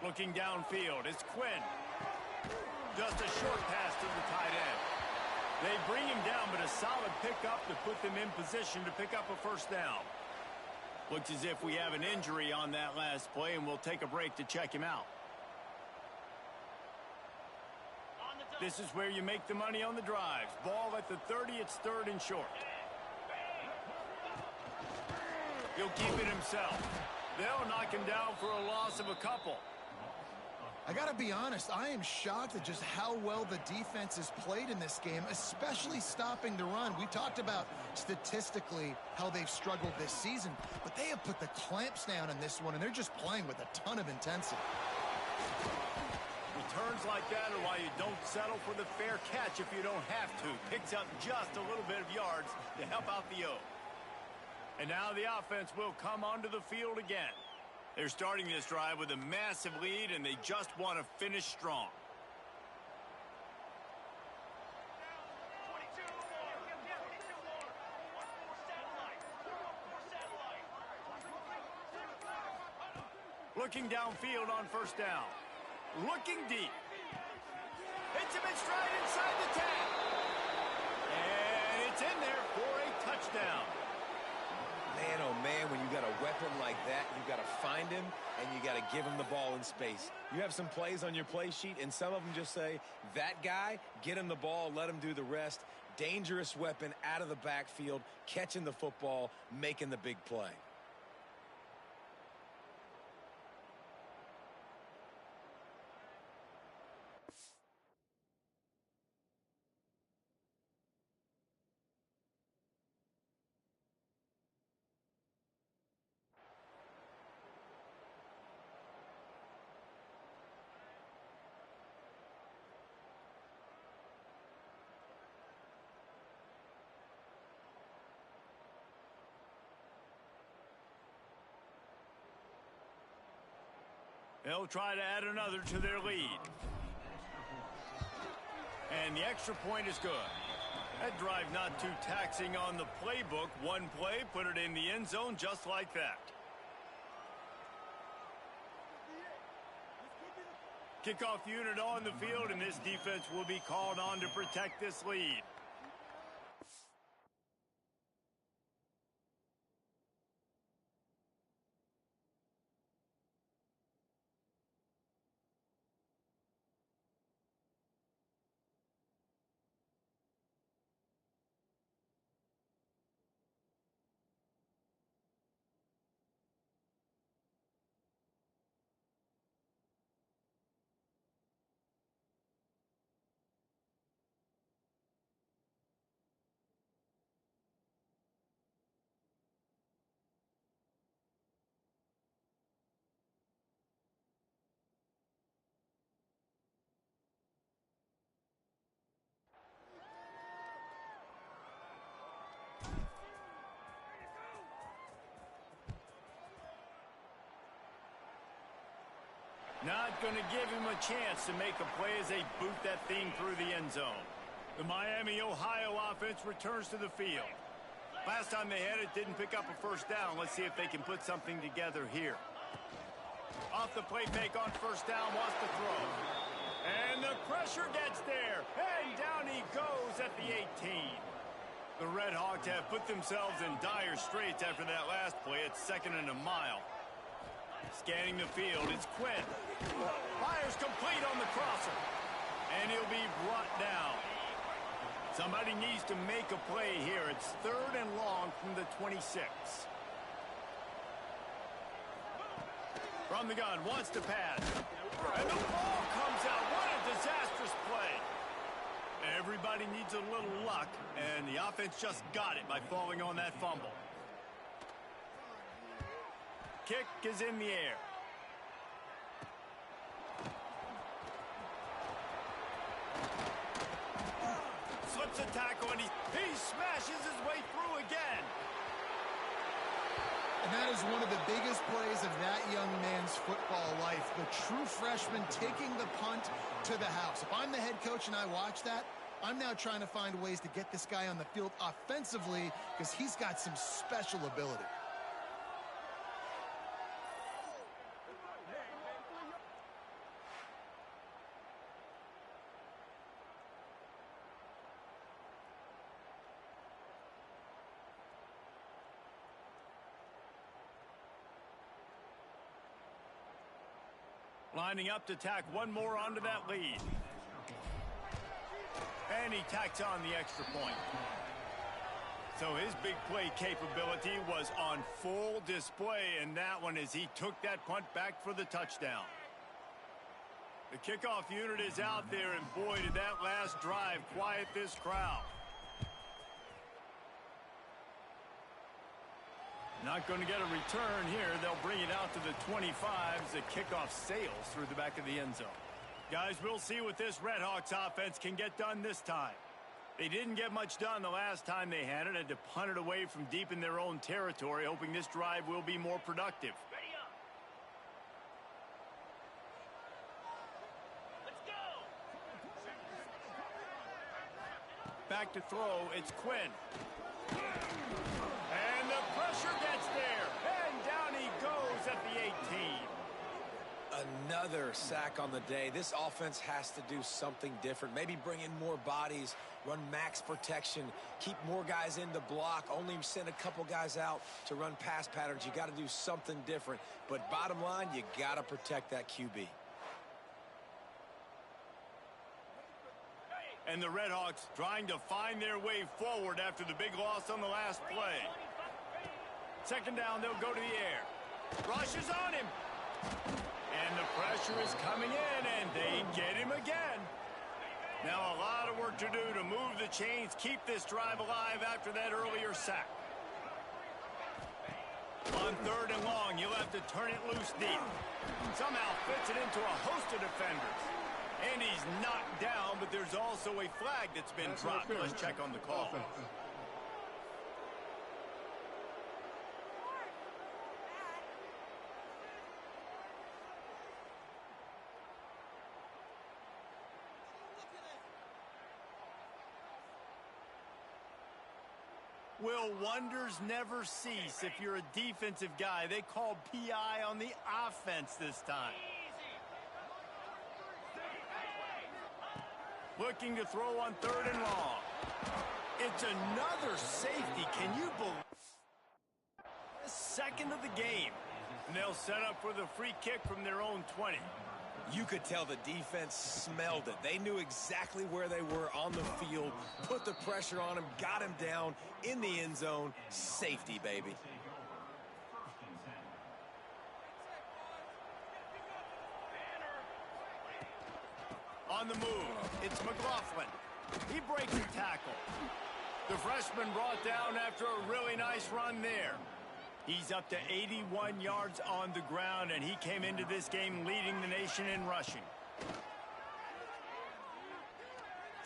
Looking downfield, it's Quinn. Just a short pass to the tight end. They bring him down, but a solid pickup to put them in position to pick up a first down. Looks as if we have an injury on that last play, and we'll take a break to check him out. This is where you make the money on the drives. Ball at the 30, it's 3rd and short. He'll keep it himself. They'll knock him down for a loss of a couple. I got to be honest, I am shocked at just how well the defense has played in this game, especially stopping the run. We talked about statistically how they've struggled this season, but they have put the clamps down in this one, and they're just playing with a ton of intensity. Returns like that are why you don't settle for the fair catch if you don't have to. Picks up just a little bit of yards to help out the O. And now the offense will come onto the field again. They're starting this drive with a massive lead, and they just want to finish strong. Looking downfield on first down. Looking deep. Hits him in stride inside the 10. And it's in there for a touchdown. Man, oh man, when you got a weapon like that, you got to find him and you got to give him the ball in space. You have some plays on your play sheet, and some of them just say, that guy, get him the ball, let him do the rest. Dangerous weapon out of the backfield, catching the football, making the big play. They'll try to add another to their lead. And the extra point is good. That drive not too taxing on the playbook. One play, put it in the end zone just like that. Kickoff unit on the field, and this defense will be called on to protect this lead. Not going to give him a chance to make a play as they boot that thing through the end zone. The Miami, Ohio offense returns to the field. Last time they had it, didn't pick up a first down. Let's see if they can put something together here. Off the play fake on first down, wants to throw. And the pressure gets there. And down he goes at the 18. The Red Hawks have put themselves in dire straits after that last play. It's 2nd and a mile. Scanning the field, it's Quinn. Fires complete on the crosser. And he'll be brought down. Somebody needs to make a play here. It's 3rd and long from the 26. From the gun, wants to pass. And the ball comes out. What a disastrous play. Everybody needs a little luck, and the offense just got it by falling on that fumble. Kick is in the air. Slips a tackle, and he smashes his way through again. And that is one of the biggest plays of that young man's football life. The true freshman taking the punt to the house. If I'm the head coach and I watch that, I'm now trying to find ways to get this guy on the field offensively because he's got some special ability. Lining up to tack one more onto that lead. And he tacks on the extra point. So his big play capability was on full display in that one as he took that punt back for the touchdown. The kickoff unit is out there, and boy, did that last drive quiet this crowd. Not going to get a return here. They'll bring it out to the 25 as the kickoff sails through the back of the end zone. Guys, we'll see what this Red Hawks offense can get done this time. They didn't get much done the last time they had it. Had to punt it away from deep in their own territory, hoping this drive will be more productive. Ready up. Let's go. Back to throw, it's Quinn. And the pressure gets there. And down he goes at the 18. Another sack on the day. This offense has to do something different. Maybe bring in more bodies, run max protection, keep more guys in the block, only send a couple guys out to run pass patterns. You got to do something different. But bottom line, you got to protect that QB. And the Red Hawks trying to find their way forward after the big loss on the last play. 2nd down, they'll go to the air. Rush is on him. And the pressure is coming in, and they get him again. Now a lot of work to do to move the chains, keep this drive alive after that earlier sack. On 3rd and long, you'll have to turn it loose deep. Somehow fits it into a host of defenders. And he's knocked down, but there's also a flag that's been dropped. Let's check on the call. Will wonders never cease if you're a defensive guy? They called PI on the offense this time. Looking to throw on 3rd and long. It's another safety. Can you believe? The 2nd of the game. And they'll set up for the free kick from their own 20. You could tell the defense smelled it. They knew exactly where they were on the field, put the pressure on him, got him down in the end zone. Safety, baby. On the move, it's McLaughlin. He breaks the tackle. The freshman brought down after a really nice run there. He's up to 81 yards on the ground, and he came into this game leading the nation in rushing.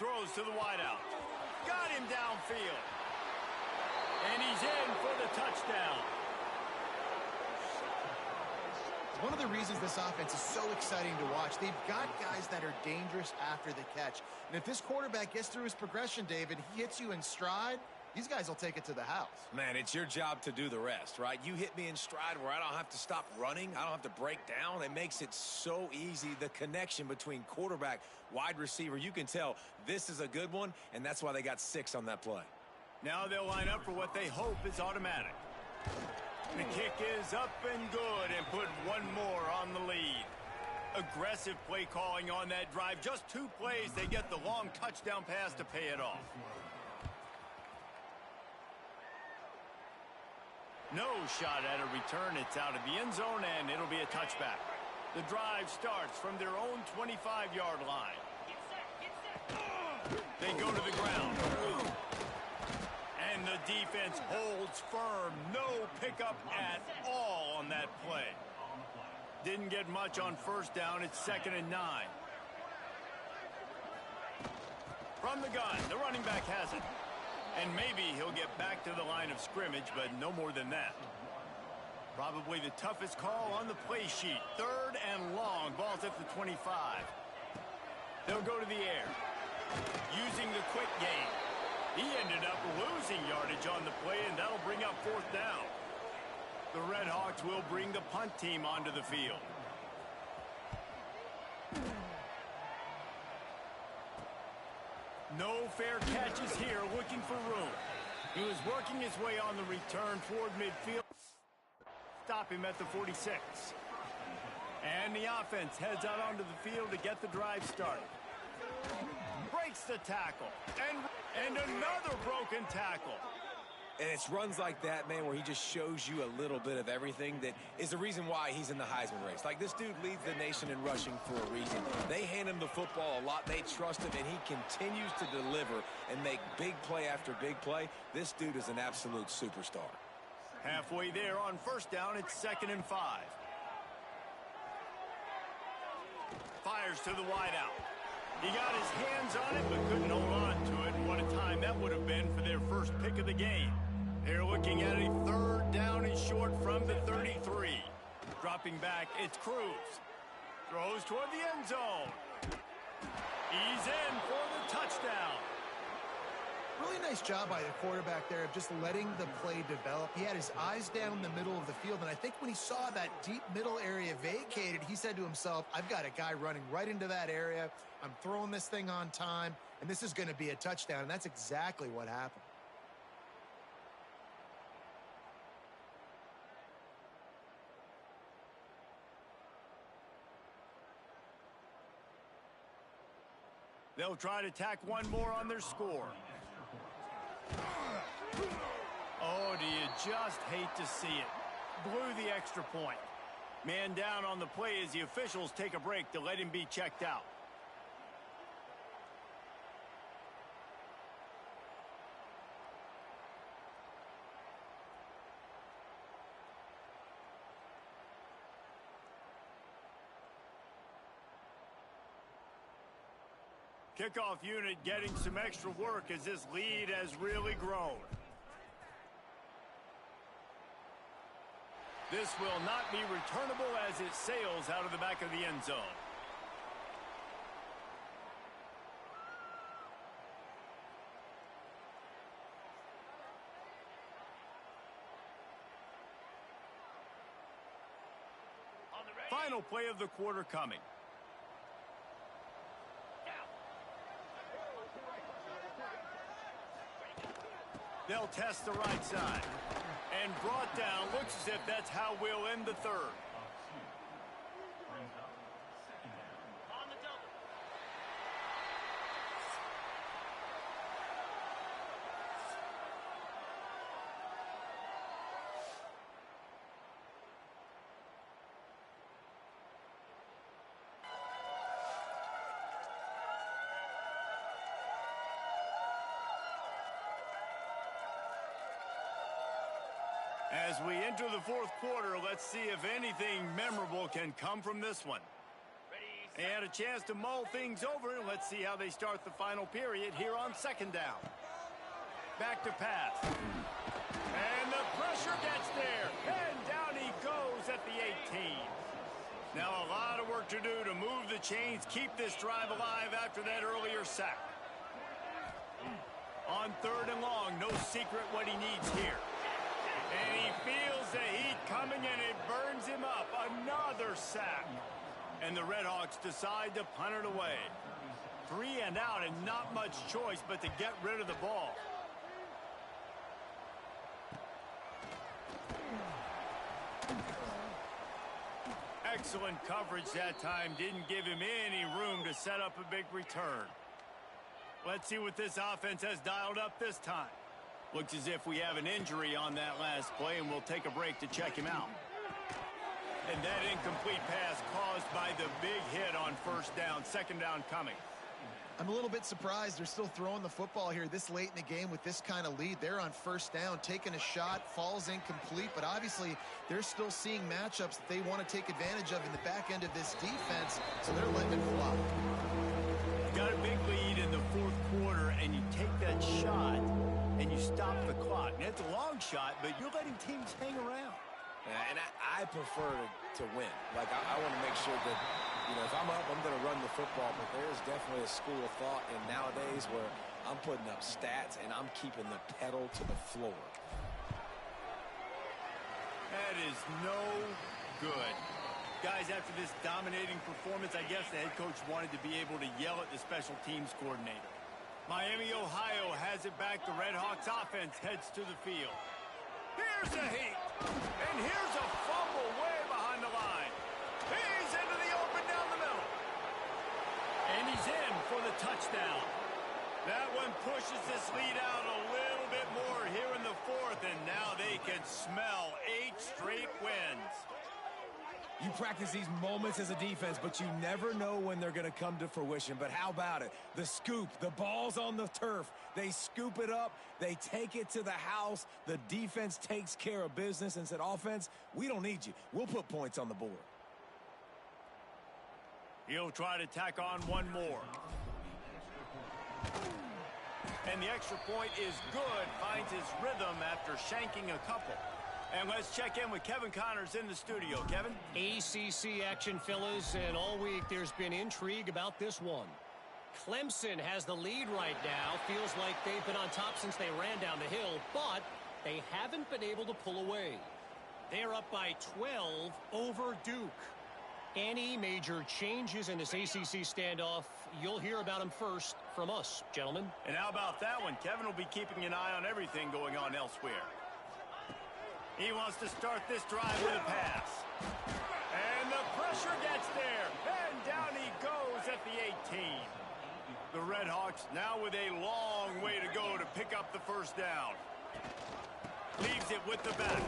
Throws to the wideout. Got him downfield. And he's in for the touchdown. One one of the reasons this offense is so exciting to watch. They've got guys that are dangerous after the catch. And if this quarterback gets through his progression, David, he hits you in stride, these guys will take it to the house. Man, it's your job to do the rest, right? You hit me in stride where I don't have to stop running. I don't have to break down. It makes it so easy. The connection between quarterback, wide receiver, you can tell this is a good one, and that's why they got 6 on that play. Now they'll line up for what they hope is automatic. The kick is up and good and put one more on the lead. Aggressive play calling on that drive. Just 2 plays, they get the long touchdown pass to pay it off. No shot at a return. It's out of the end zone, and it'll be a touchback. The drive starts from their own 25-yard line. They go to the ground. And the defense holds firm. No pickup at all on that play. Didn't get much on first down. It's 2nd and 9. From the gun, the running back has it. And maybe he'll get back to the line of scrimmage, but no more than that. Probably the toughest call on the play sheet. 3rd and long. Ball's at the 25. They'll go to the air. Using the quick game. He ended up losing yardage on the play, and that'll bring up 4th down. The Red Hawks will bring the punt team onto the field. No fair catches here, looking for room. He was working his way on the return toward midfield. Stop him at the 46. And the offense heads out onto the field to get the drive started. Breaks the tackle. And another broken tackle. And it's runs like that, man, where he just shows you a little bit of everything that is the reason why he's in the Heisman race. Like, this dude leads the nation in rushing for a reason. They hand him the football a lot. They trust him, and he continues to deliver and make big play after big play. This dude is an absolute superstar. Halfway there on first down, it's 2nd and 5. Fires to the wideout. He got his hands on it, but couldn't hold on to it. And what a time that would have been for their first pick of the game. They're looking at a 3rd down and short from the 33. Dropping back, it's Cruz. Throws toward the end zone. He's in for the touchdown. Really nice job by the quarterback there of just letting the play develop. He had his eyes down the middle of the field, and I think when he saw that deep middle area vacated, he said to himself, I've got a guy running right into that area. I'm throwing this thing on time, and this is going to be a touchdown, and that's exactly what happened. They'll try to tack one more on their score. Oh, do you just hate to see it? Blew the extra point. Man down on the play as the officials take a break to let him be checked out. Kickoff unit getting some extra work as this lead has really grown. This will not be returnable as it sails out of the back of the end zone. Final play of the quarter coming. They'll test the right side. And brought down. Looks as if that's how we'll end the 3rd. On the double. As we enter the 4th quarter, let's see if anything memorable can come from this one. They had a chance to mull things over, and let's see how they start the final period here on 2nd down. Back to pass. And the pressure gets there. And down he goes at the 18. the chains, keep this drive alive after that earlier sack. On 3rd and long, no secret what he needs here. And he feels the heat coming, and it burns him up. Another sack. And the Redhawks decide to punt it away. 3 and out, and not much choice but to get rid of the ball. Excellent coverage that time. Didn't give him any room to set up a big return. Let's see what this offense has dialed up this time. Looks as if we have an injury on that last play, and we'll take a break to check him out. And that incomplete pass caused by the big hit on 1st down. 2nd down coming. I'm a little bit surprised they're still throwing the football here this late in the game with this kind of lead. They're on 1st down, taking a shot, falls incomplete, but obviously they're still seeing matchups that they want to take advantage of in the back end of this defense, so they're letting it fly. Got a big lead in the 4th quarter, and you take that shot, and you stop the clock. And it's a long shot, but you're letting teams hang around. And I prefer to win. Like, I want to make sure that, you know, if I'm up, I'm going to run the football. But there's definitely a school of thought in nowadays where I'm putting up stats and I'm keeping the pedal to the floor. That is no good. Guys, after this dominating performance, I guess the head coach wanted to be able to yell at the special teams coordinator. Miami, Ohio has it back. The Redhawks offense heads to the field. Here's a heat. And here's a fumble way behind the line. He's into the open down the middle. And he's in for the touchdown. That one pushes this lead out a little bit more here in the 4th, and now they can smell 8 straight wins. You practice these moments as a defense, but you never know when they're going to come to fruition. But how about it? The scoop, the ball's on the turf. They scoop it up. They take it to the house. The defense takes care of business and said, offense, we don't need you. We'll put points on the board. He'll try to tack on one more. And the extra point is good. Finds his rhythm after shanking a couple. And let's check in with Kevin Connors in the studio. Kevin? ACC action, fellas, and all week there's been intrigue about this one. Clemson has the lead right now. Feels like they've been on top since they ran down the hill, but they haven't been able to pull away. They're up by 12 over Duke. Any major changes in this ACC standoff, you'll hear about them first from us, gentlemen. And how about that one? Kevin will be keeping an eye on everything going on elsewhere. He wants to start this drive with a pass. And the pressure gets there. And down he goes at the 18. The Redhawks now with a long way to go to pick up the 1st down. Leaves it with the back.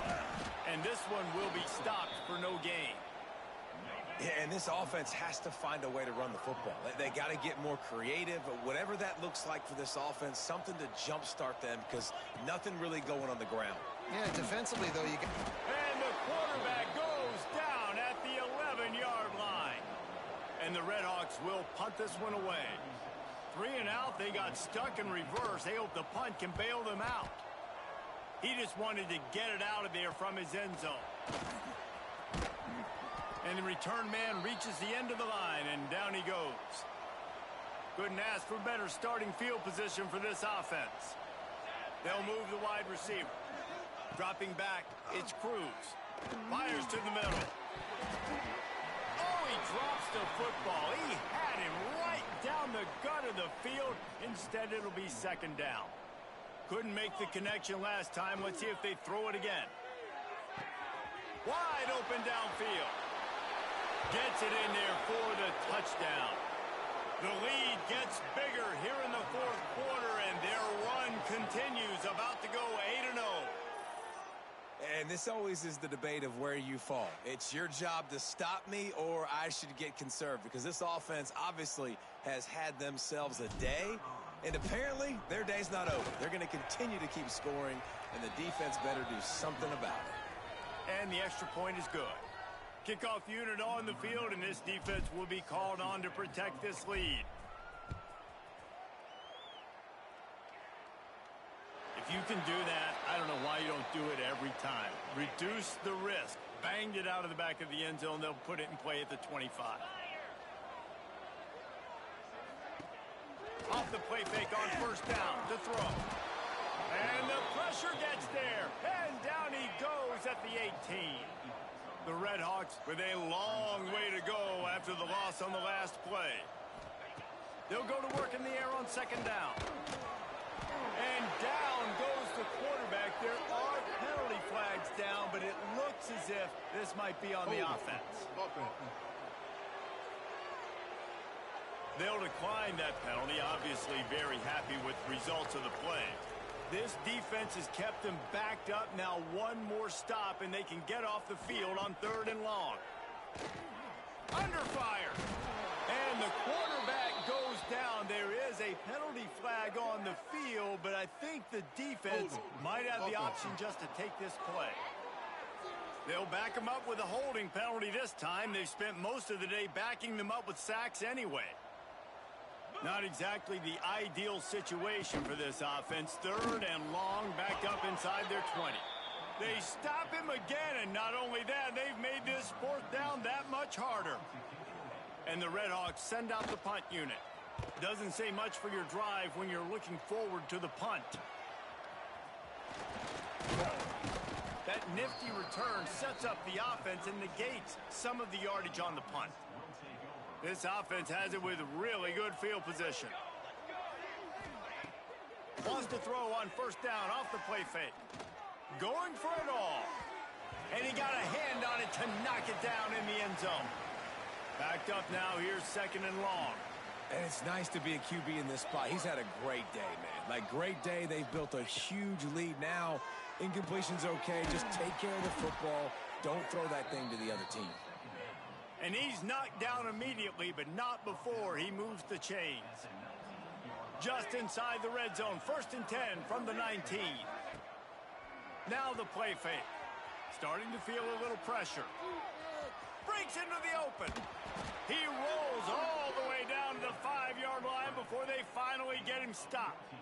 And this one will be stopped for no gain. Yeah, and this offense has to find a way to run the football. They got to get more creative, whatever that looks like for this offense, something to jumpstart them because nothing really going on the ground. Yeah, defensively, though, you got... And the quarterback goes down at the 11-yard line. And the Redhawks will punt this one away. 3 and out, they got stuck in reverse. They hope the punt can bail them out. He just wanted to get it out of there from his end zone. And the return man reaches the end of the line, and down he goes. Couldn't ask for better starting field position for this offense. They'll move the wide receiver. Dropping back, it's Cruz. Fires to the middle. Oh, he drops the football. He had him right down the gut of the field. Instead, it'll be 2nd down. Couldn't make the connection last time. Let's see if they throw it again. Wide open downfield. Gets it in there for the touchdown. The lead gets bigger here in the 4th quarter, and their run continues. About to go 8-0. And this always is the debate of where you fall. It's your job to stop me or I should get conserved because this offense obviously has had themselves a day, and apparently their day's not over. They're going to continue to keep scoring, and the defense better do something about it. And the extra point is good. Kickoff unit on the field, and this defense will be called on to protect this lead. If you can do that, I don't know why you don't do it every time. Reduce the risk. Banged it out of the back of the end zone. They'll put it in play at the 25. Off the play fake on first down to throw. And the pressure gets there. And down he goes at the 18. The Red Hawks with a long way to go after the loss on the last play. They'll go to work in the air on second down. And down goes the quarterback. There are penalty flags down, but it looks as if this might be on the offense. They'll decline that penalty, obviously very happy with the results of the play. This defense has kept them backed up. Now one more stop, and they can get off the field on 3rd and long. Under fire. And the quarterback goes down. There is a penalty flag on the field, but I think the defense might have the option just to take this play. They'll back them up with a holding penalty this time. They've spent most of the day backing them up with sacks anyway. Not exactly the ideal situation for this offense. 3rd and long, backed up inside their 20. They stop him again, and not only that, they've made this 4th down that much harder. And the Red Hawks send out the punt unit. Doesn't say much for your drive when you're looking forward to the punt. That nifty return sets up the offense and negates some of the yardage on the punt. This offense has it with really good field position. Wants to throw on first down off the play fake. Going for it all. And he got a hand on it to knock it down in the end zone. Backed up now, here's 2nd and long. And it's nice to be a QB in this spot. He's had a great day, man. Like, great day. They've built a huge lead now. Incompletion's okay. Just take care of the football. Don't throw that thing to the other team. And he's knocked down immediately, but not before he moves the chains. Just inside the red zone, 1st and 10 from the 19. Now the play fake. Starting to feel a little pressure. Breaks into the open. He rolls all the way down to the 5-yard line before they finally get him stopped.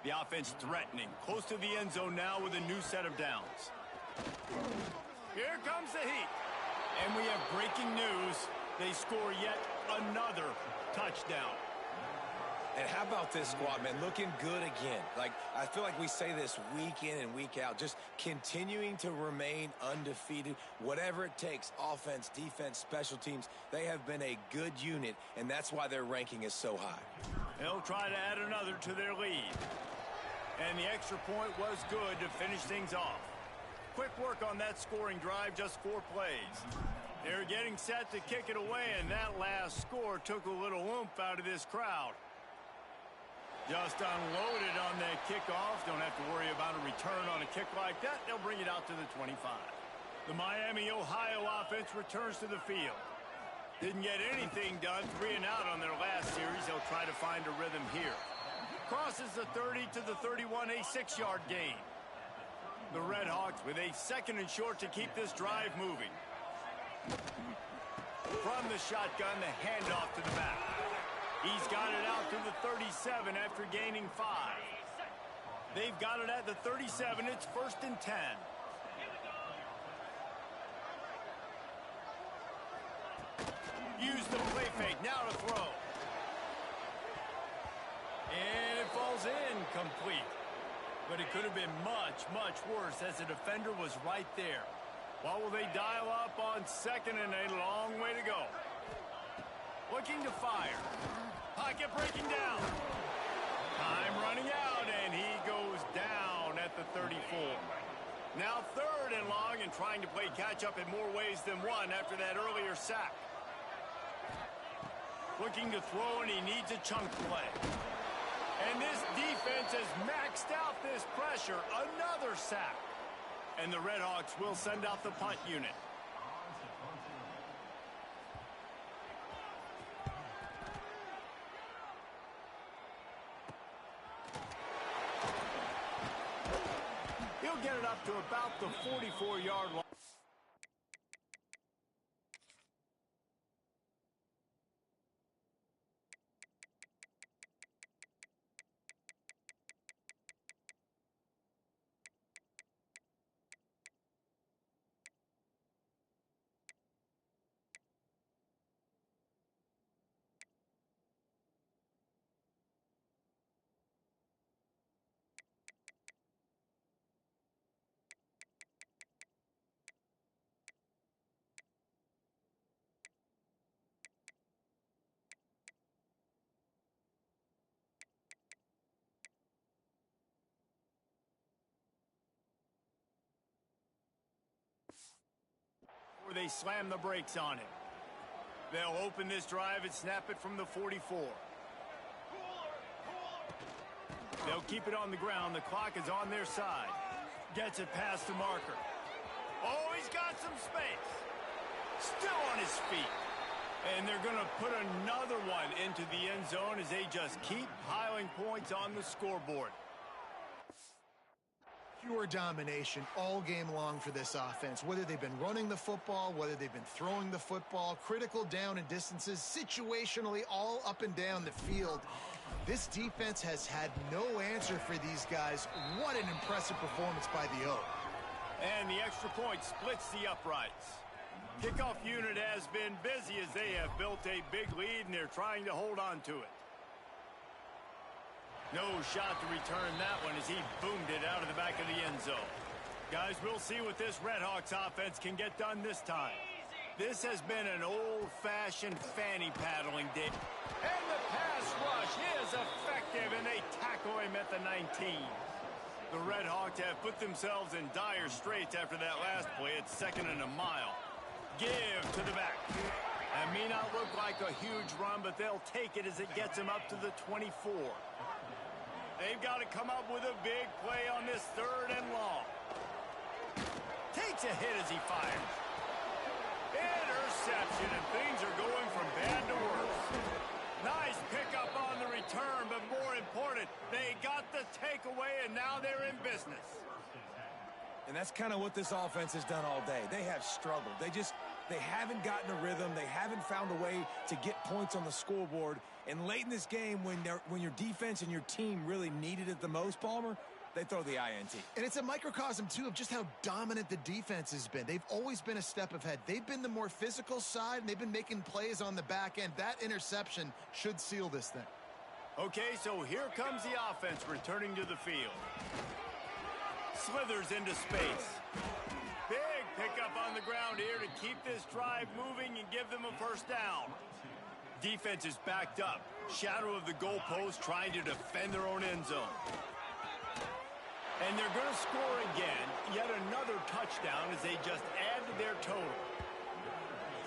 The offense threatening, close to the end zone now with a new set of downs. Here comes the heat. And we have breaking news. They score yet another touchdown. And how about this squad, man? Looking good again. Like, I feel like we say this week in and week out. Just continuing to remain undefeated. Whatever it takes, offense, defense, special teams, they have been a good unit, and that's why their ranking is so high. They'll try to add another to their lead. And the extra point was good to finish things off. Quick work on that scoring drive, just 4 plays. They're getting set to kick it away, and that last score took a little oomph out of this crowd. Just unloaded on that kickoff. Don't have to worry about a return on a kick like that. They'll bring it out to the 25. The Miami, Ohio offense returns to the field. Didn't get anything done, 3 and out on their last series. They'll try to find a rhythm here. Crosses the 30 to the 31, a 6-yard gain. The Red Hawks with a 2nd and short to keep this drive moving. From the shotgun, the handoff to the back. He's got it out to the 37 after gaining 5. They've got it at the 37. It's 1st and 10. Use the play fake. Now to throw. And it falls incomplete. But it could have been much, much worse as the defender was right there. What will they dial up on 2nd and a long way to go? Looking to fire. Pocket breaking down. Time running out, and he goes down at the 34. Now 3rd and long, and trying to play catch-up in more ways than one after that earlier sack. Looking to throw, and he needs a chunk play. And this defense has maxed out this pressure. Another sack. And the Red Hawks will send out the punt unit. He'll get it up to about the 44-yard line. they slam the brakes on him. They'll open this drive and snap it from the 44. They'll keep it on the ground. The clock is on their side. Gets it past the marker. Oh, he's got some space. Still on his feet. And they're going to put another one into the end zone as they just keep piling points on the scoreboard. Pure domination all game long for this offense. Whether they've been running the football, whether they've been throwing the football, critical down and distances, situationally all up and down the field. This defense has had no answer for these guys. What an impressive performance by the O. And the extra point splits the uprights. Kickoff unit has been busy as they have built a big lead and they're trying to hold on to it. No shot to return that one as he boomed it out of the back of the end zone. Guys, we'll see what this Redhawks offense can get done this time. This has been an old-fashioned fanny paddling day. And the pass rush is effective, and they tackle him at the 19. The Redhawks have put themselves in dire straits after that last play. It's 2nd and a mile. Give to the back. That may not look like a huge run, but they'll take it as it gets them up to the 24. They've got to come up with a big play on this 3rd and long. Takes a hit as he fires. Interception, and things are going from bad to worse. Nice pickup on the return, but more important, they got the takeaway, and now they're in business. And that's kind of what this offense has done all day. They have struggled. They haven't gotten a rhythm. They haven't found a way to get points on the scoreboard. And late in this game, when your defense and your team really needed it the most, Palmer, they throw the INT. And it's a microcosm, too, of just how dominant the defense has been. They've always been a step ahead. They've been the more physical side, and they've been making plays on the back end. That interception should seal this thing. Okay, so here comes the offense returning to the field. Slithers into space. Big pickup on the ground here to keep this drive moving and give them a first down. Defense is backed up. Shadow of the goalpost trying to defend their own end zone. And they're going to score again. Yet another touchdown as they just add to their total.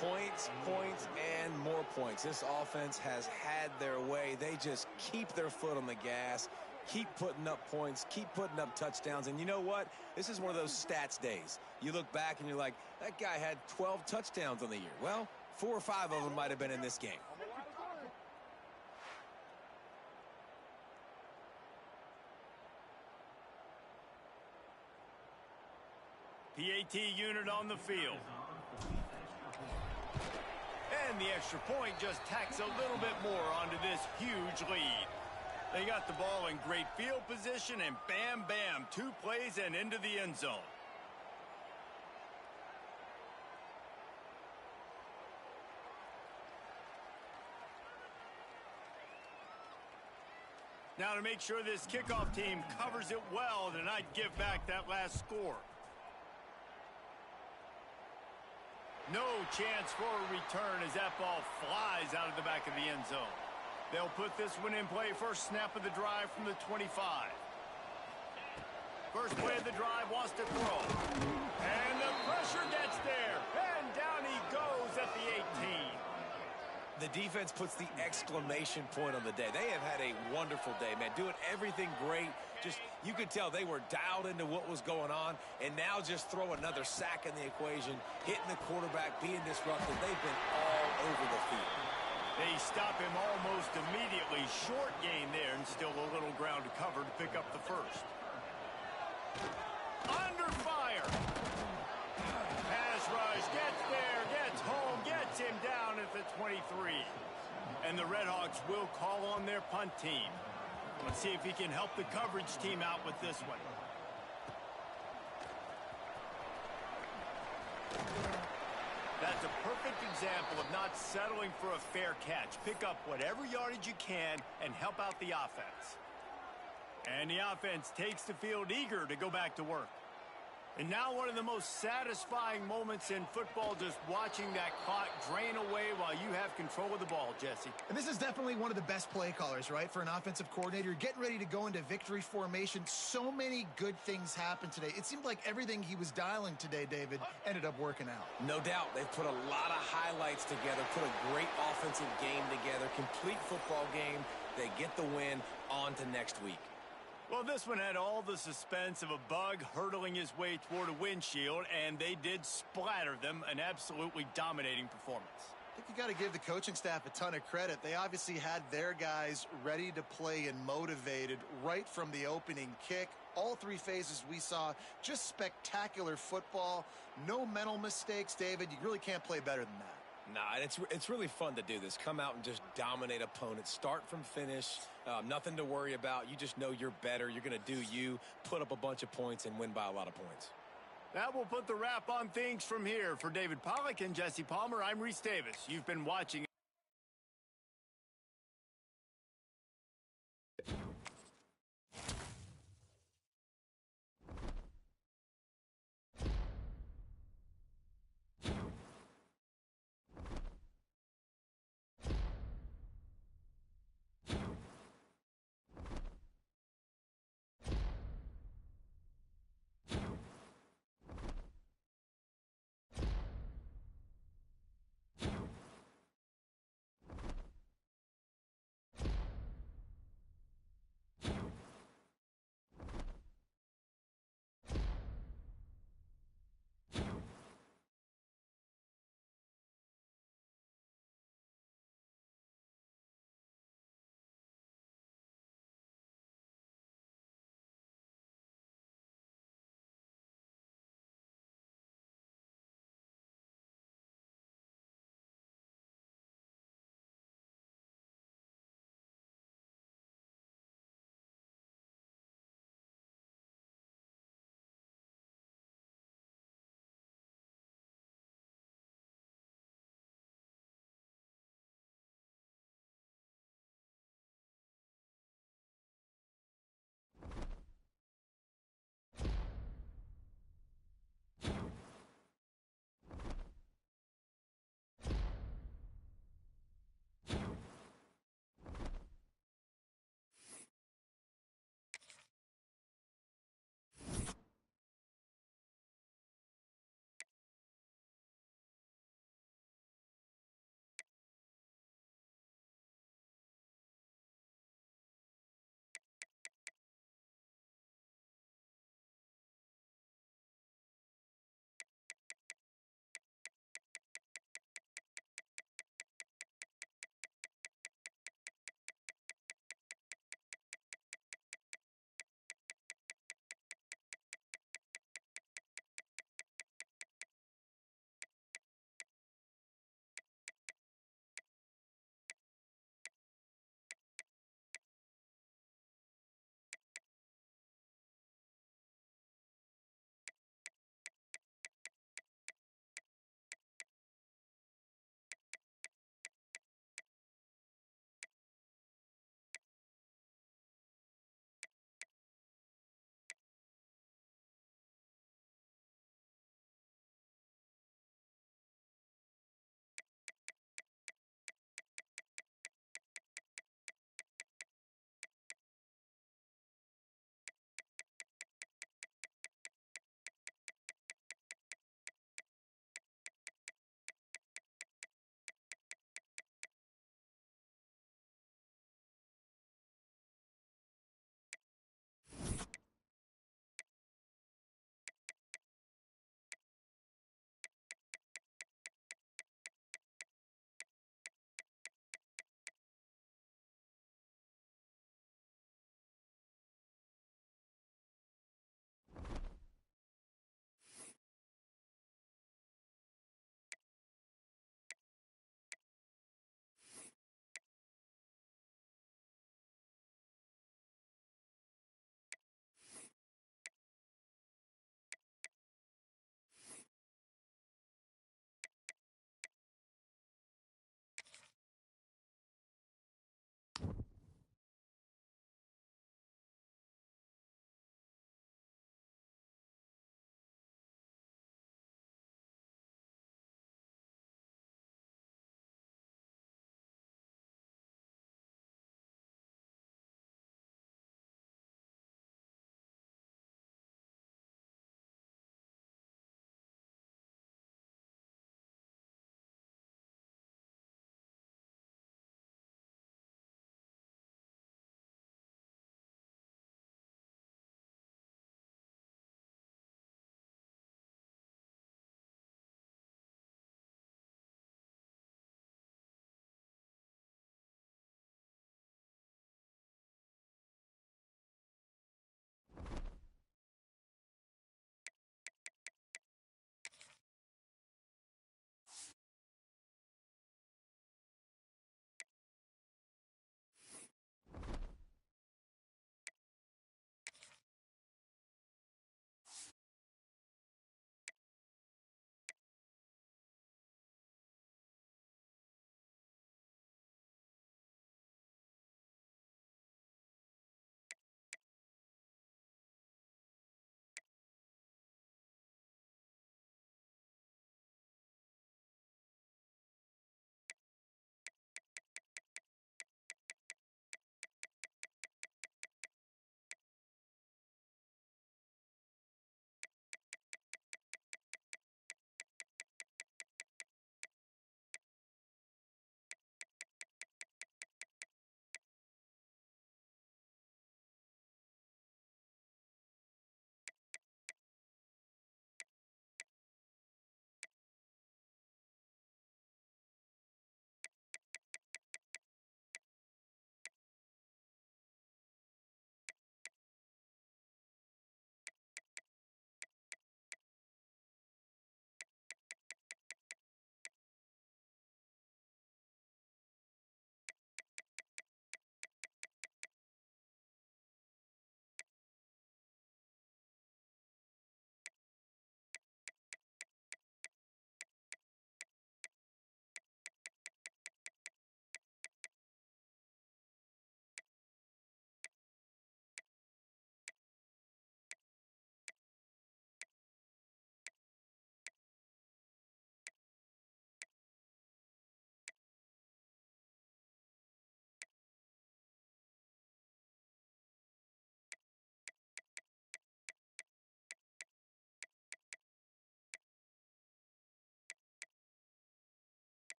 Points, points, and more points. This offense has had their way. They just keep their foot on the gas, keep putting up points, keep putting up touchdowns. And you know what? This is one of those stats days. You look back and you're like, that guy had 12 touchdowns on the year. Well, 4 or 5 of them might have been in this game. PAT unit on the field. And the extra point just tacks a little bit more onto this huge lead. They got the ball in great field position, and bam, bam, 2 plays and into the end zone. Now to make sure this kickoff team covers it well, then I'd give back that last score. No chance for a return as that ball flies out of the back of the end zone. They'll put this one in play. First snap of the drive from the 25. First play of the drive, wants to throw. And the pressure gets there. And down he goes at the 18. The defense puts the exclamation point on the day. They have had a wonderful day, man. Doing everything great. Just, you could tell they were dialed into what was going on. And now just throw another sack in the equation, hitting the quarterback, being disruptive. They've been all over the field. They stop him almost immediately. Short gain there, and still a little ground to cover to pick up the first. Under fire. Pass rush, gets there, gets home, gets him down at the 23. And the Redhawks will call on their punt team. Let's see if he can help the coverage team out with this one. That's a perfect example of not settling for a fair catch. Pick up whatever yardage you can and help out the offense. And the offense takes the field eager to go back to work. And now one of the most satisfying moments in football, just watching that clock drain away while you have control of the ball, Jesse. And this is definitely one of the best play callers, right, for an offensive coordinator. Getting ready to go into victory formation. So many good things happened today. It seemed like everything he was dialing today, David, ended up working out. No doubt. They've put a lot of highlights together, put a great offensive game together, complete football game. They get the win. On to next week. Well, this one had all the suspense of a bug hurtling his way toward a windshield, and they did splatter them. An absolutely dominating performance. I think you got to give the coaching staff a ton of credit. They obviously had their guys ready to play and motivated right from the opening kick. All three phases we saw, just spectacular football. No mental mistakes, David. You really can't play better than that. Nah, and it's really fun to do this. Come out and just dominate opponents. Start from finish. Nothing to worry about. You just know you're better. You're going to do you, put up a bunch of points, and win by a lot of points. That will put the wrap on things from here. For David Pollack and Jesse Palmer, I'm Reese Davis. You've been watching